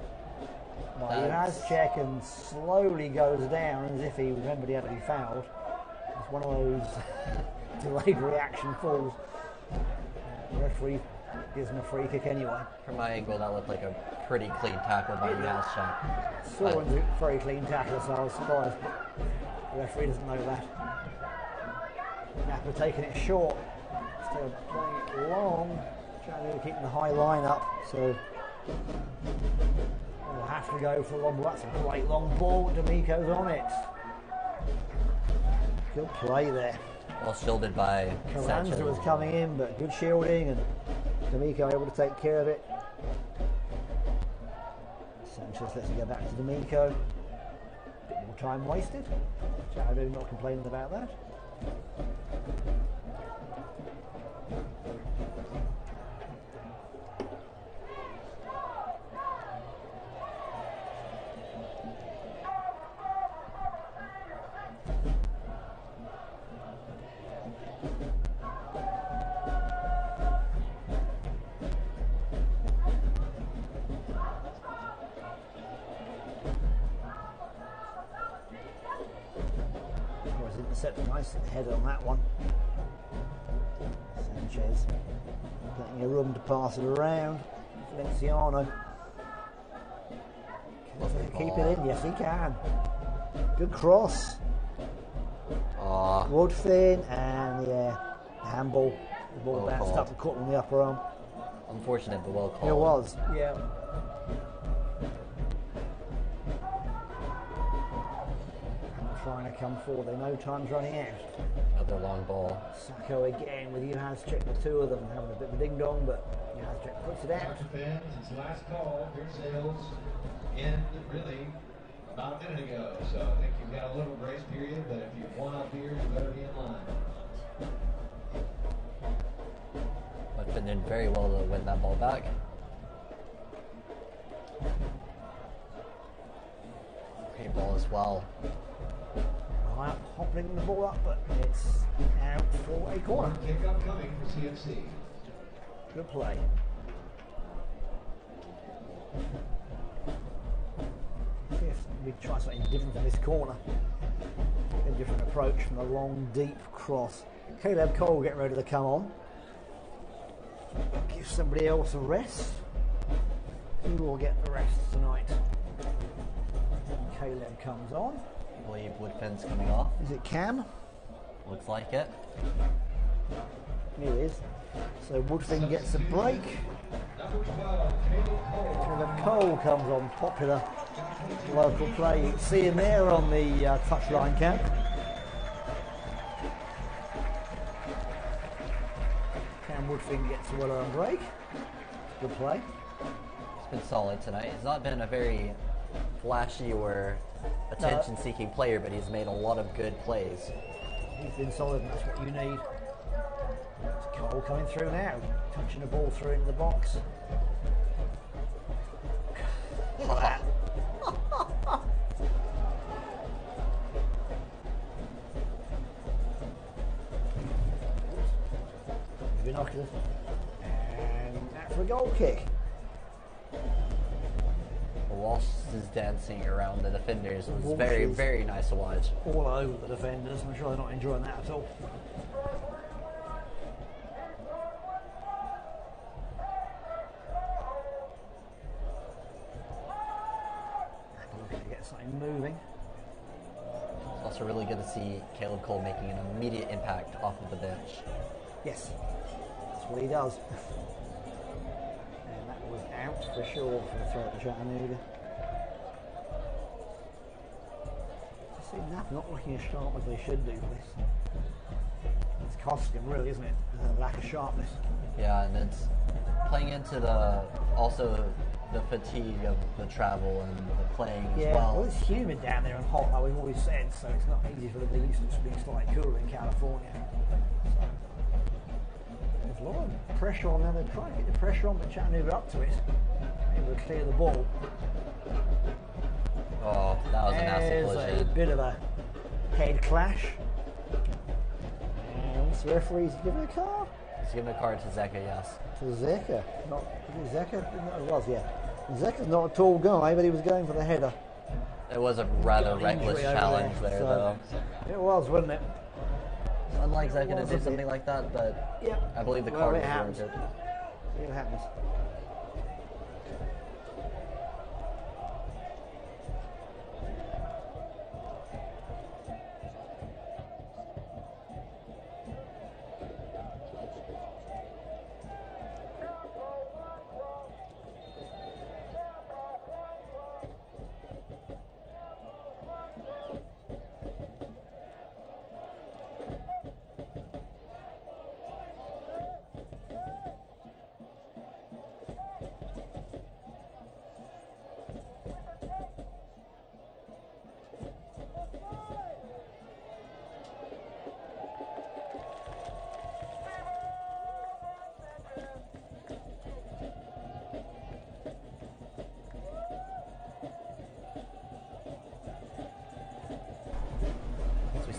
Speaker 1: by Yazchek and slowly goes down as if he remembered he had to be fouled. It's one of those delayed reaction falls. The referee gives him a free kick anyway.
Speaker 2: From my angle, that looked like a pretty clean tackle by Yazchek.
Speaker 1: Saw a very clean tackle, so I was surprised, but the referee doesn't know that. Napa taking it short, still playing it long. Trying to keep the high line up, so we'll have to go for a long ball. That's a great long ball. D'Amico's on it. Good play there.
Speaker 2: Well shielded by
Speaker 1: Sanchez was coming in, but good shielding, and D'Amico able to take care of it. Sanchez lets it go back to D'Amico. Bit more time wasted. Chattanooga not complaining about that. Nice head on that one. Sanchez getting a room to pass it around. Valenciano. Can he keep it in? Yes, he can. Good cross. Woodfin, and handball. The ball bounced up and caught him in the upper arm.
Speaker 2: Unfortunate, but well called.
Speaker 1: It was, yeah. Trying to come forward. They know time's running out.
Speaker 2: Another long ball.
Speaker 1: Sacco again with Yazchek, the two of them having a bit of a ding dong, but Yazchek puts it out.
Speaker 3: Fans, it's last call. Beer sales end really about a minute ago, so I think you've got a little grace period, but if you want up beer, you better be in line.
Speaker 2: But did very well to win that ball back. Great ball as well.
Speaker 1: Hopping the ball up, but it's out for a corner.
Speaker 3: Kick up coming for CFC.
Speaker 1: Good play. We try something different from this corner. A different approach from the long, deep cross. Caleb Cole getting ready to come on. Give somebody else a rest. Who will get the rest tonight? Caleb comes on.
Speaker 2: I believe Woodfin's coming off.
Speaker 1: Is it Cam?
Speaker 2: Looks like it.
Speaker 1: Here it is. So Woodfin gets a break. Caleb Cole comes on, popular local play. You can see him there on the touchline, Cam. Cam Woodfin gets a well-earned break. Good play.
Speaker 2: It's been solid tonight. He's not been a very flashy or attention-seeking player, but he's made a lot of good plays.
Speaker 1: He's been solid, and that's what you need. It's Cole coming through now, touching the ball through into the box. Look at that. Binoculars. And that's for a goal kick.
Speaker 2: Walsh's dancing around the defenders was very, very nice to watch.
Speaker 1: All over the defenders. I'm sure they're not enjoying that at all. Looking to get something moving.
Speaker 2: It's also really good to see Caleb Cole making an immediate impact off of the bench.
Speaker 1: Yes. That's what he does. And that was out for sure for the throw to Chattanooga. See, Napa not looking as sharp as they should do for this. It's costing them, really, isn't it? The lack of sharpness.
Speaker 2: Yeah, and it's playing into the fatigue of the travel and the playing as well.
Speaker 1: Well, it's humid down there and hot, like we've always said, so it's not easy for the beast. It's being slightly cooler in California. So, there's a lot of pressure on there. They're trying to get the pressure on, but Chattanooga up to it. Able to clear the ball.
Speaker 2: Oh, that was a nasty collision.
Speaker 1: There's a bit of a head clash. And the referee's giving a card.
Speaker 2: He's giving a card to Zeka, yes.
Speaker 1: To Zeka. Not Zeka? No, it was, yeah. Zeka's not a tall guy, but he was going for the header.
Speaker 2: It was a rather reckless challenge there, though.
Speaker 1: It was, wasn't it?
Speaker 2: Unlike Zeka to do something like that, but I believe the card was warranted.
Speaker 1: See what happens.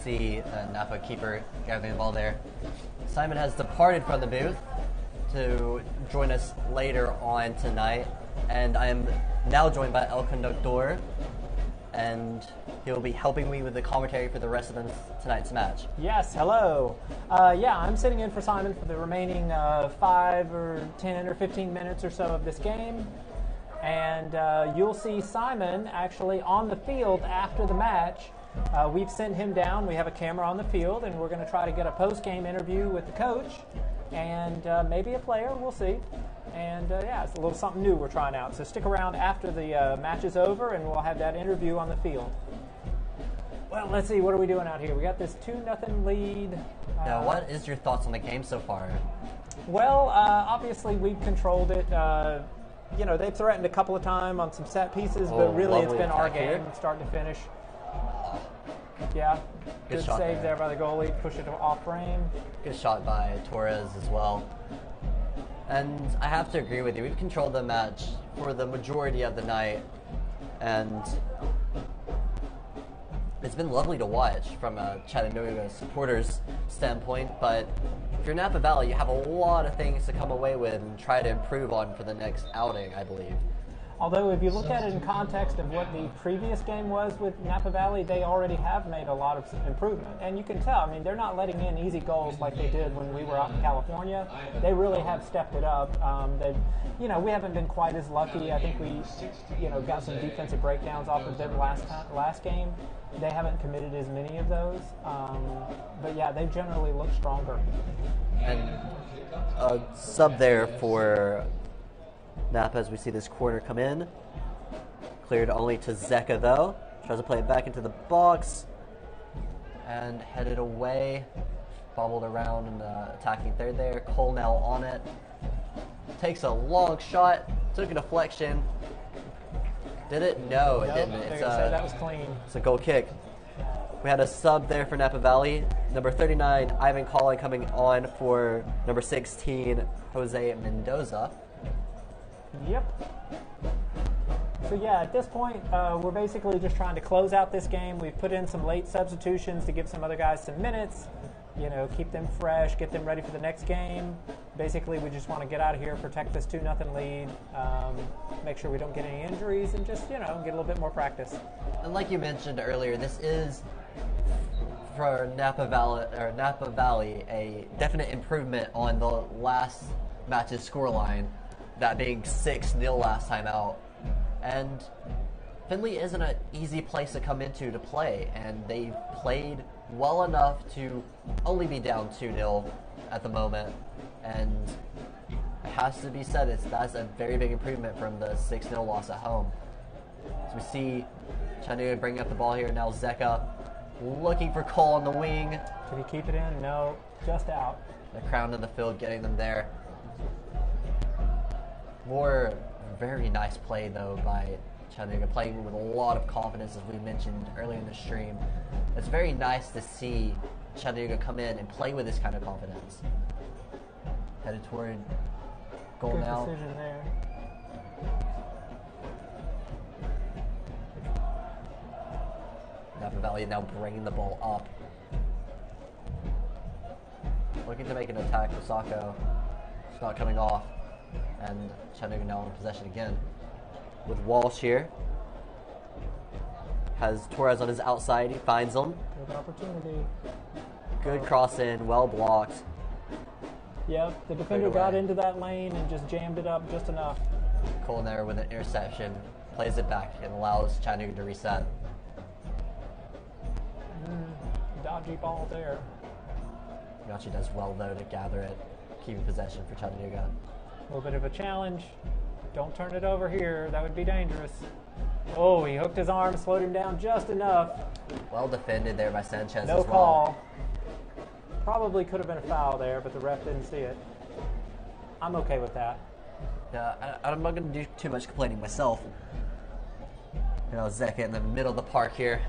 Speaker 2: See Napa keeper gathering the ball there. Simon has departed from the booth to join us later on tonight, and I am now joined by El Conductor, and he'll be helping me with the commentary for the rest of tonight's match.
Speaker 4: Yes, hello. I'm sitting in for Simon for the remaining 5 or 10 or 15 minutes or so of this game, and you'll see Simon actually on the field after the match. We've sent him down. We have a camera on the field, and we're going to try to get a post-game interview with the coach and maybe a player. We'll see. And, it's a little something new we're trying out. So stick around after the match is over, and we'll have that interview on the field. Well, let's see. What are we doing out here? We got this 2-0 lead.
Speaker 2: Now, what is your thoughts on the game so far?
Speaker 4: Well, obviously, we've controlled it. They've threatened a couple of times on some set pieces, but really it's been our game, start to finish. Yeah, good save there by the goalie, push it off frame.
Speaker 2: Good shot by Torres as well. And I have to agree with you, we've controlled the match for the majority of the night, and it's been lovely to watch from a Chattanooga supporters standpoint, but if you're Napa Valley, you have a lot of things to come away with and try to improve on for the next outing, I believe.
Speaker 4: Although if you look at it in context of what the previous game was with Napa Valley, they already have made a lot of improvement. And you can tell, I mean, they're not letting in easy goals like they did when we were out in California. They really have stepped it up. We haven't been quite as lucky. I think we, got some defensive breakdowns off of them last game. They haven't committed as many of those. But yeah, they generally look stronger.
Speaker 2: And a sub there for Napa as we see this corner come in. Cleared only to Zeka though. Tries to play it back into the box and headed away. Bobbled around in the attacking third there. Colnell on it. Takes a long shot. Took a deflection. Did it? No, it didn't.
Speaker 4: That was clean.
Speaker 2: It's a goal kick. We had a sub there for Napa Valley. Number 39, Ivan Collin coming on for number 16, Jose Mendoza.
Speaker 4: Yep. So yeah, at this point, we're basically just trying to close out this game. We've put in some late substitutions to give some other guys some minutes, keep them fresh, get them ready for the next game. Basically, we just want to get out of here, protect this 2-0 lead, make sure we don't get any injuries, and just, get a little bit more practice.
Speaker 2: And like you mentioned earlier, this is, for Napa Valley, a definite improvement on the last match's scoreline, that being 6-0 last time out. And Finley isn't an easy place to come into to play, and they've played well enough to only be down 2-0 at the moment. And it has to be said, that's a very big improvement from the 6-0 loss at home. So we see Chattanooga bringing up the ball here. Now Zeka looking for Cole on the wing.
Speaker 4: Can he keep it in? No, just out.
Speaker 2: The crown of the field getting them there. More very nice play, though, by Chattanooga, playing with a lot of confidence, as we mentioned earlier in the stream. It's very nice to see Chattanooga come in and play with this kind of confidence. Headed toward goal
Speaker 4: Good
Speaker 2: now.
Speaker 4: decision there.
Speaker 2: Napa Valley now bringing the ball up. Looking to make an attack for Sacco. It's not coming off. And Chattanooga now in possession again. With Walsh here. Has Torres on his outside. He finds him.
Speaker 4: Good opportunity.
Speaker 2: Good cross in. Well blocked.
Speaker 4: Yep, the defender got into that lane and just jammed it up just enough.
Speaker 2: Cole there with an interception. Plays it back and allows Chattanooga to reset.
Speaker 4: Dodgy ball there.
Speaker 2: Yachi does well, though, to gather it. Keeping possession for Chattanooga.
Speaker 4: A little bit of a challenge. Don't turn it over here. That would be dangerous. Oh, he hooked his arm, slowed him down just enough.
Speaker 2: Well defended there by Sanchez
Speaker 4: No
Speaker 2: as well.
Speaker 4: call. Probably could have been a foul there, but the ref didn't see it. I'm okay with that.
Speaker 2: Yeah, I'm not going to do too much complaining myself. You know, Zeka in the middle of the park here.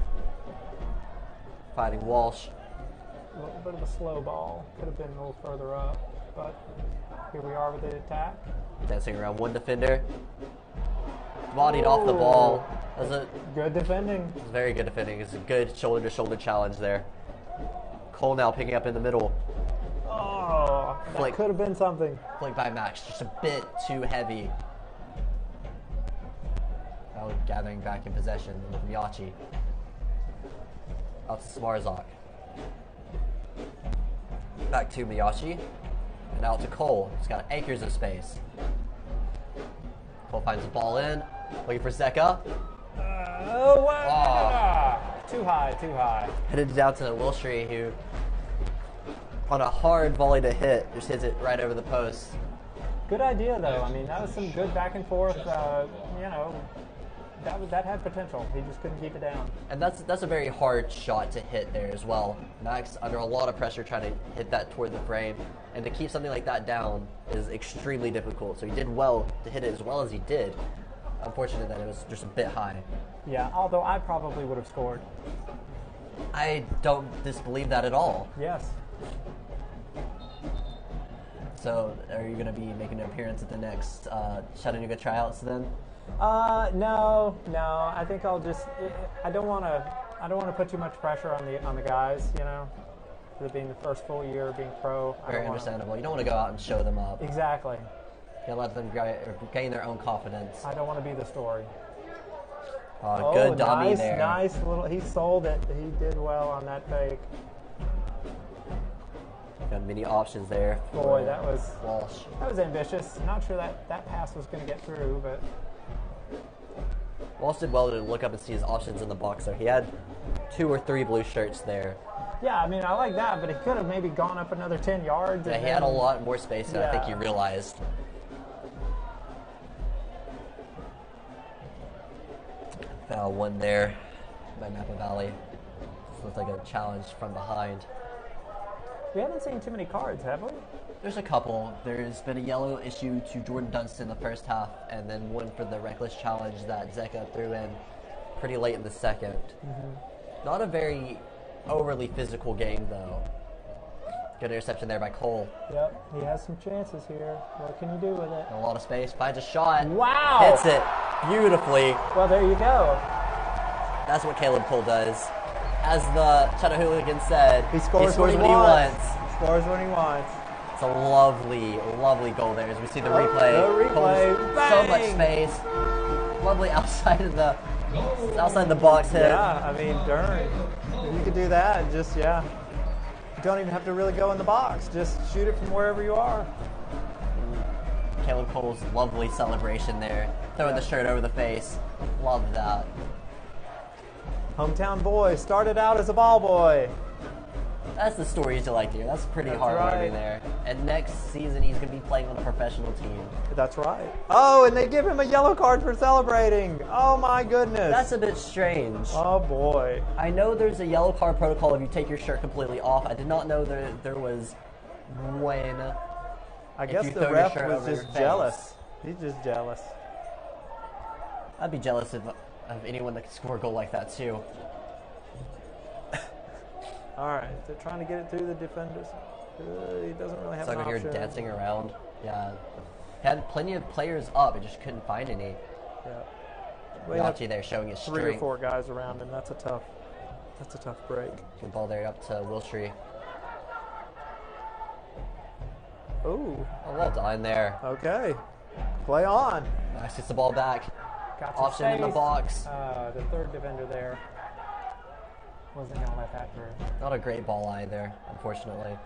Speaker 2: Fighting Walsh.
Speaker 4: A little bit of a slow ball. Could have been a little further up, but here we are with the attack.
Speaker 2: Dancing around one defender. Bodied off the ball. That was a
Speaker 4: Good defending.
Speaker 2: very good defending. It's a good shoulder-to-shoulder challenge there. Cole now picking up in the middle.
Speaker 4: Oh, that
Speaker 2: Flick.
Speaker 4: could have been something.
Speaker 2: Flicked by Max, just a bit too heavy. Now gathering back in possession with Miyachi. Out to Smarzak. Back to Miyachi. And out to Cole. He's got acres of space. Cole finds the ball in. Looking for Zeka.
Speaker 4: Oh, wow. Too high, too high.
Speaker 2: Headed down to Wilshire, who, on a hard volley to hit, just hits it right over the post.
Speaker 4: Good idea, though. I mean, that was some good back and forth. You know, that had potential. He just couldn't keep it down.
Speaker 2: And that's a very hard shot to hit there as well. Max under a lot of pressure trying to hit that toward the frame, and to keep something like that down is extremely difficult. So he did well to hit it as well as he did. Unfortunate that it was just a bit high.
Speaker 4: Yeah, although I probably would have scored.
Speaker 2: I don't disbelieve that at all.
Speaker 4: Yes.
Speaker 2: So are you going to be making an appearance at the next Chattanooga tryouts then?
Speaker 4: No. I think I'll just. I don't want to put too much pressure on the guys. You know, for being the first full year of being pro.
Speaker 2: Very understandable. You don't want to go out and show them up.
Speaker 4: Exactly.
Speaker 2: You let them gain their own confidence.
Speaker 4: I don't want to be the story.
Speaker 2: Good dummy
Speaker 4: nice,
Speaker 2: there.
Speaker 4: Nice little. He sold it. He did well on that fake.
Speaker 2: Got many options there.
Speaker 4: Boy, that was
Speaker 2: Walsh.
Speaker 4: ambitious. Not sure that pass was going to get through, but
Speaker 2: Walsh did well to look up and see his options in the box. So he had 2 or 3 blue shirts there.
Speaker 4: yeah, I mean, I like that, but he could have maybe gone up another 10 yards.
Speaker 2: Yeah,
Speaker 4: and
Speaker 2: he had a
Speaker 4: then-
Speaker 2: lot more space than I think he
Speaker 4: Yeah.
Speaker 2: realized. Foul one there by Napa Valley. This looks like a challenge from behind.
Speaker 4: We haven't seen too many cards, have we?
Speaker 2: There's a couple. There's been a yellow issue to Jordan Dunstan in the first half, and then one for the reckless challenge that Zeka threw in pretty late in the second. Not a very overly physical game, though. Good interception there by Cole.
Speaker 4: Yep, he has some chances here. What can you do with it?
Speaker 2: A lot of space. Finds a shot.
Speaker 4: Wow!
Speaker 2: Hits it beautifully.
Speaker 4: Well, there you go.
Speaker 2: That's what Caleb Cole does. As the Chattanooga said,
Speaker 4: He scores
Speaker 2: when he
Speaker 4: wants.
Speaker 2: wants.
Speaker 4: He scores when he wants.
Speaker 2: It's a lovely, lovely goal there as we see the replay.
Speaker 4: The replay.
Speaker 2: Cole's
Speaker 4: Bang!
Speaker 2: so much space. Lovely outside the box hit.
Speaker 4: Yeah, I mean, darn. You could do that and just, yeah. You don't even have to really go in the box. Just shoot it from wherever you are.
Speaker 2: Caleb Cole's lovely celebration there. Throwing the shirt over the face. Love that.
Speaker 4: Hometown boy started out as a ball boy.
Speaker 2: That's the stories you like to hear. That's pretty
Speaker 4: That's
Speaker 2: heartwarming
Speaker 4: right.
Speaker 2: there. and next season he's going to be playing on a professional team.
Speaker 4: That's right. Oh, and they give him a yellow card for celebrating. Oh, my goodness.
Speaker 2: That's a bit strange.
Speaker 4: Oh, boy.
Speaker 2: I know there's a yellow card protocol if you take your shirt completely off. I did not know there was when.
Speaker 4: I guess the ref was just jealous. He's just jealous.
Speaker 2: I'd be jealous of anyone that could score a goal like that, too.
Speaker 4: All right, they're trying to get it through the defenders. He doesn't really have an
Speaker 2: option.
Speaker 4: option.
Speaker 2: Here dancing around. Yeah. Had plenty of players up, but just couldn't find any.
Speaker 4: Yeah.
Speaker 2: Yachi there showing his strength.
Speaker 4: 3 or 4 guys around him. That's a tough break.
Speaker 2: Good ball there up to Wilshire.
Speaker 4: Ooh.
Speaker 2: Oh, well done there.
Speaker 4: Okay. Play on.
Speaker 2: Nice, gets the ball back.
Speaker 4: Got
Speaker 2: Option in the box.
Speaker 4: The third defender there wasn't going to let that through.
Speaker 2: Not a great ball either, unfortunately.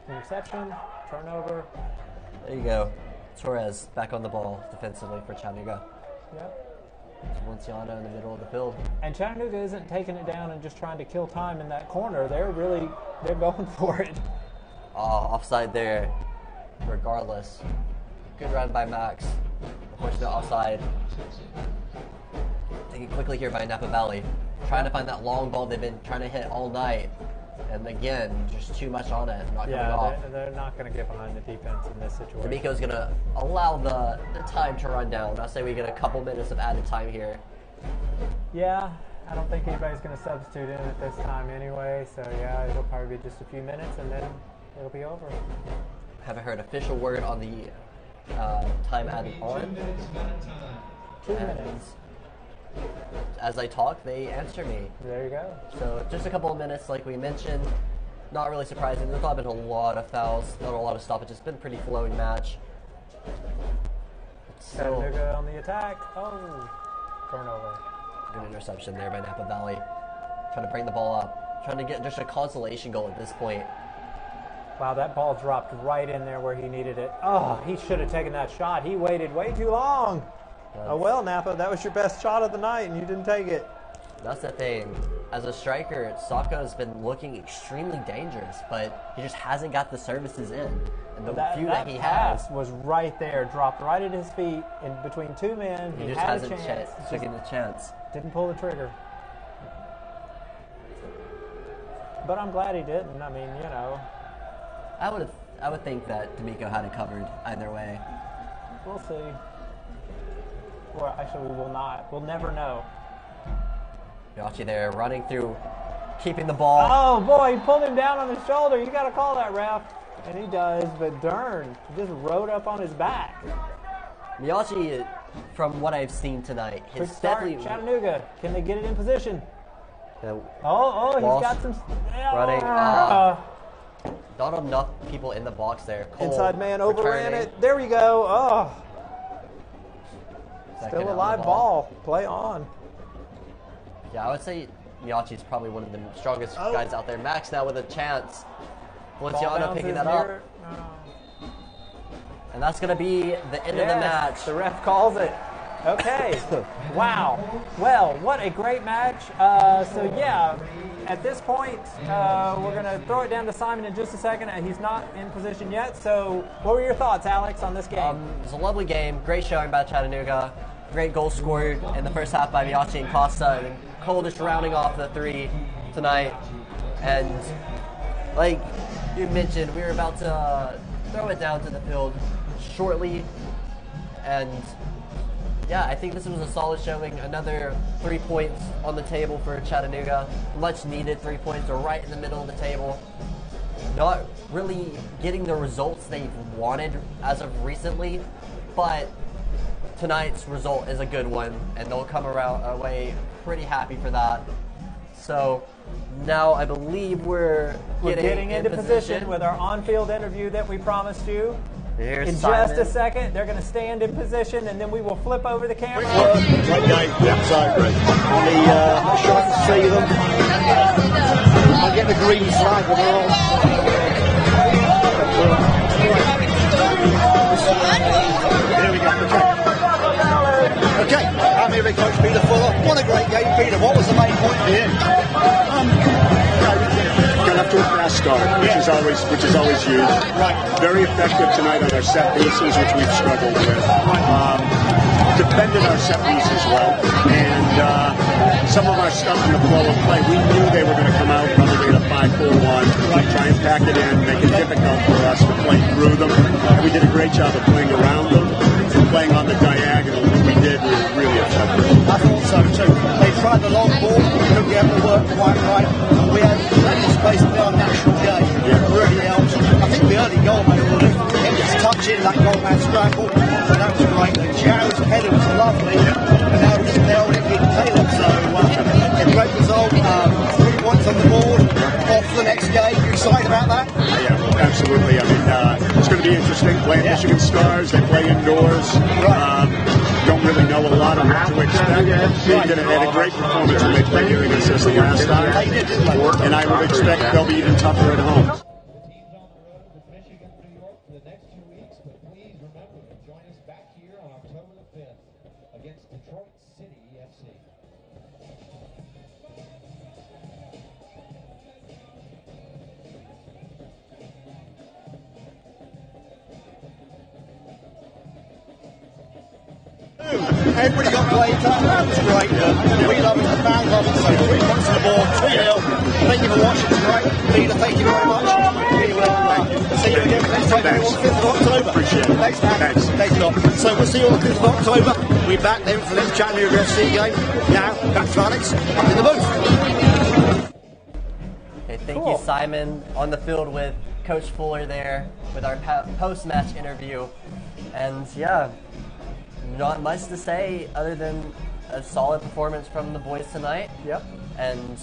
Speaker 4: Interception, turnover.
Speaker 2: There you go. Torres back on the ball defensively for Chattanooga.
Speaker 4: Yep.
Speaker 2: Valenciano in the middle of the field.
Speaker 4: And Chattanooga isn't taking it down and just trying to kill time in that corner. They're going for it.
Speaker 2: Offside there, regardless. Good run by Max. Unfortunate offside. Taken quickly here by Napa Valley. Trying to find that long ball they've been trying to hit all night. And again, just too much on it. Not coming off.
Speaker 4: They're not going to get behind the defense in this situation.
Speaker 2: D'Amico's going to allow the time to run down. I'll say we get a couple minutes of added time here.
Speaker 4: Yeah, I don't think anybody's going to substitute in at this time anyway. So yeah, it'll probably be just a few minutes and then it'll be over.
Speaker 2: Haven't heard official word on the time added on.
Speaker 4: 2 minutes.
Speaker 2: As I talk, they answer me.
Speaker 4: There you go.
Speaker 2: So just a couple of minutes, like we mentioned. Not really surprising. There's not been a lot of fouls, not a lot of stoppages. It's been a pretty flowing match.
Speaker 4: Chattanooga on the attack. Oh, turnover.
Speaker 2: Good interception there by Napa Valley. Trying to bring the ball up. Trying to get just a consolation goal at this point.
Speaker 4: Wow, that ball dropped right in there where he needed it. Oh, he should have taken that shot. He waited way too long. Oh, well, Napa, that was your best shot of the night, and you didn't take it.
Speaker 2: That's the thing. As a striker, Saka has been looking extremely dangerous, but he just hasn't got the services in. And the few that he has
Speaker 4: was right there, dropped right at his feet in between 2 men.
Speaker 2: He just hasn't taken the chance.
Speaker 4: Didn't pull the trigger. But I'm glad he didn't. I mean, you know.
Speaker 2: I would think that D'Amico had it covered either way.
Speaker 4: We'll see. Well, actually, we will not. We'll never know.
Speaker 2: Yachi there, running through, keeping the ball.
Speaker 4: Oh, boy, he pulled him down on his shoulder. You got to call that, ref. And he does, but darn, he just rode up on his back.
Speaker 2: Yachi, from what I've seen tonight,
Speaker 4: his definitely... Chattanooga, can they get it in position?
Speaker 2: Walsh,
Speaker 4: he's got some...
Speaker 2: running. Not enough people in the box there. Cole
Speaker 4: inside man overran it. There we go. Oh. Still a live ball. Play on.
Speaker 2: Yeah, I would say Yachi's probably one of the strongest guys out there. Max now with a chance. Valenciano picking that up. And that's going to be the end of the match.
Speaker 4: The ref calls it. Okay. Wow. Well, what a great match. So, yeah, at this point, we're going to throw it down to Simon in just a second. He's not in position yet. So, what were your thoughts, Alex, on this game?
Speaker 2: It was a lovely game. Great showing by Chattanooga. Great goal scored in the first half by Yachi and Costa. And Cole just rounding off the 3 tonight. And like you mentioned, we were about to throw it down to the field shortly. And yeah, I think this was a solid showing. Another 3 points on the table for Chattanooga. Much needed 3 points. They're right in the middle of the table. Not really getting the results they've wanted as of recently, but tonight's result is a good one, and they'll come away pretty happy for that. So now I believe we're getting into position with our on-field interview that we promised you. Here's
Speaker 4: Simon. Just a second, they're going to stand in position, and then we will flip over the camera.
Speaker 5: Great game, absolutely. Shot to see them. I get the green flag with them all. Here we go. Okay, I'm here with Coach Peter Fuller. What a great game, Peter. What was the main point at the end? Going to
Speaker 6: to a fast start, which is always huge.
Speaker 5: Right.
Speaker 6: Very effective tonight on our set pieces, which we've struggled with. Defended our set pieces well, and some of our stuff in the flow of play, we knew they were going to come out probably at a 5-4-1, try and pack it in, make it difficult for us to play through them. And we did a great job of playing around them, playing on the diagonal. What we did was really effective.
Speaker 5: I thought so too. They tried the long ball, couldn't get the work quite right. We had plenty of space to play our natural game.
Speaker 6: Yeah.
Speaker 5: Really helped. I think the early goal made all it. It just touched in that goal man scramble, and that was great. And Jarrett's header was lovely, and now just nailed it in Taylor. So a great result. 3 points on the board. Off to the next game. You excited about that?
Speaker 6: Yeah, absolutely. I mean, it's going to be interesting. Playing Michigan Stars, they play indoors. Don't really know a lot of what to expect. They had a great performance when they played here against us the last time, and I would expect they'll be even tougher at home.
Speaker 3: The team's on the road with Michigan, New York for the next 2 weeks, but please remember to join us back here on October the 5th against Detroit City FC.
Speaker 5: Everybody got played. That was great. We love it. The fans love it. So 3 points on the board, 2-0. Thank you for watching tonight. Peter, thank you very much. Really well. See you again next time on the 5th of October.
Speaker 6: Appreciate it.
Speaker 5: Thanks, man. Thanks a lot. So we'll see you on the 5th of October. We'll be back then for the next Chattanooga FC game. Now, back to Alex up in the booth.
Speaker 2: Okay, thank you, Simon. On the field with Coach Fuller there with our post-match interview. And yeah, not much to say other than a solid performance from the boys tonight.
Speaker 4: Yep.
Speaker 2: And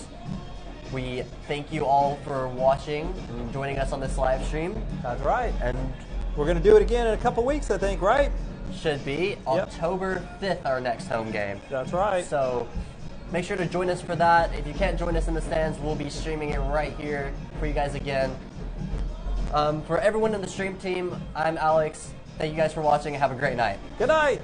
Speaker 2: we thank you all for watching and joining us on this live stream.
Speaker 4: That's right.
Speaker 2: And
Speaker 4: We're going to do it again in a couple weeks, I think, right?
Speaker 2: should be October 5th, our next home game.
Speaker 4: That's right.
Speaker 2: So make sure to join us for that. If you can't join us in the stands, we'll be streaming it right here for you guys again. For everyone in the stream team, I'm Alex. Thank you guys for watching and have a great night.
Speaker 4: Good night.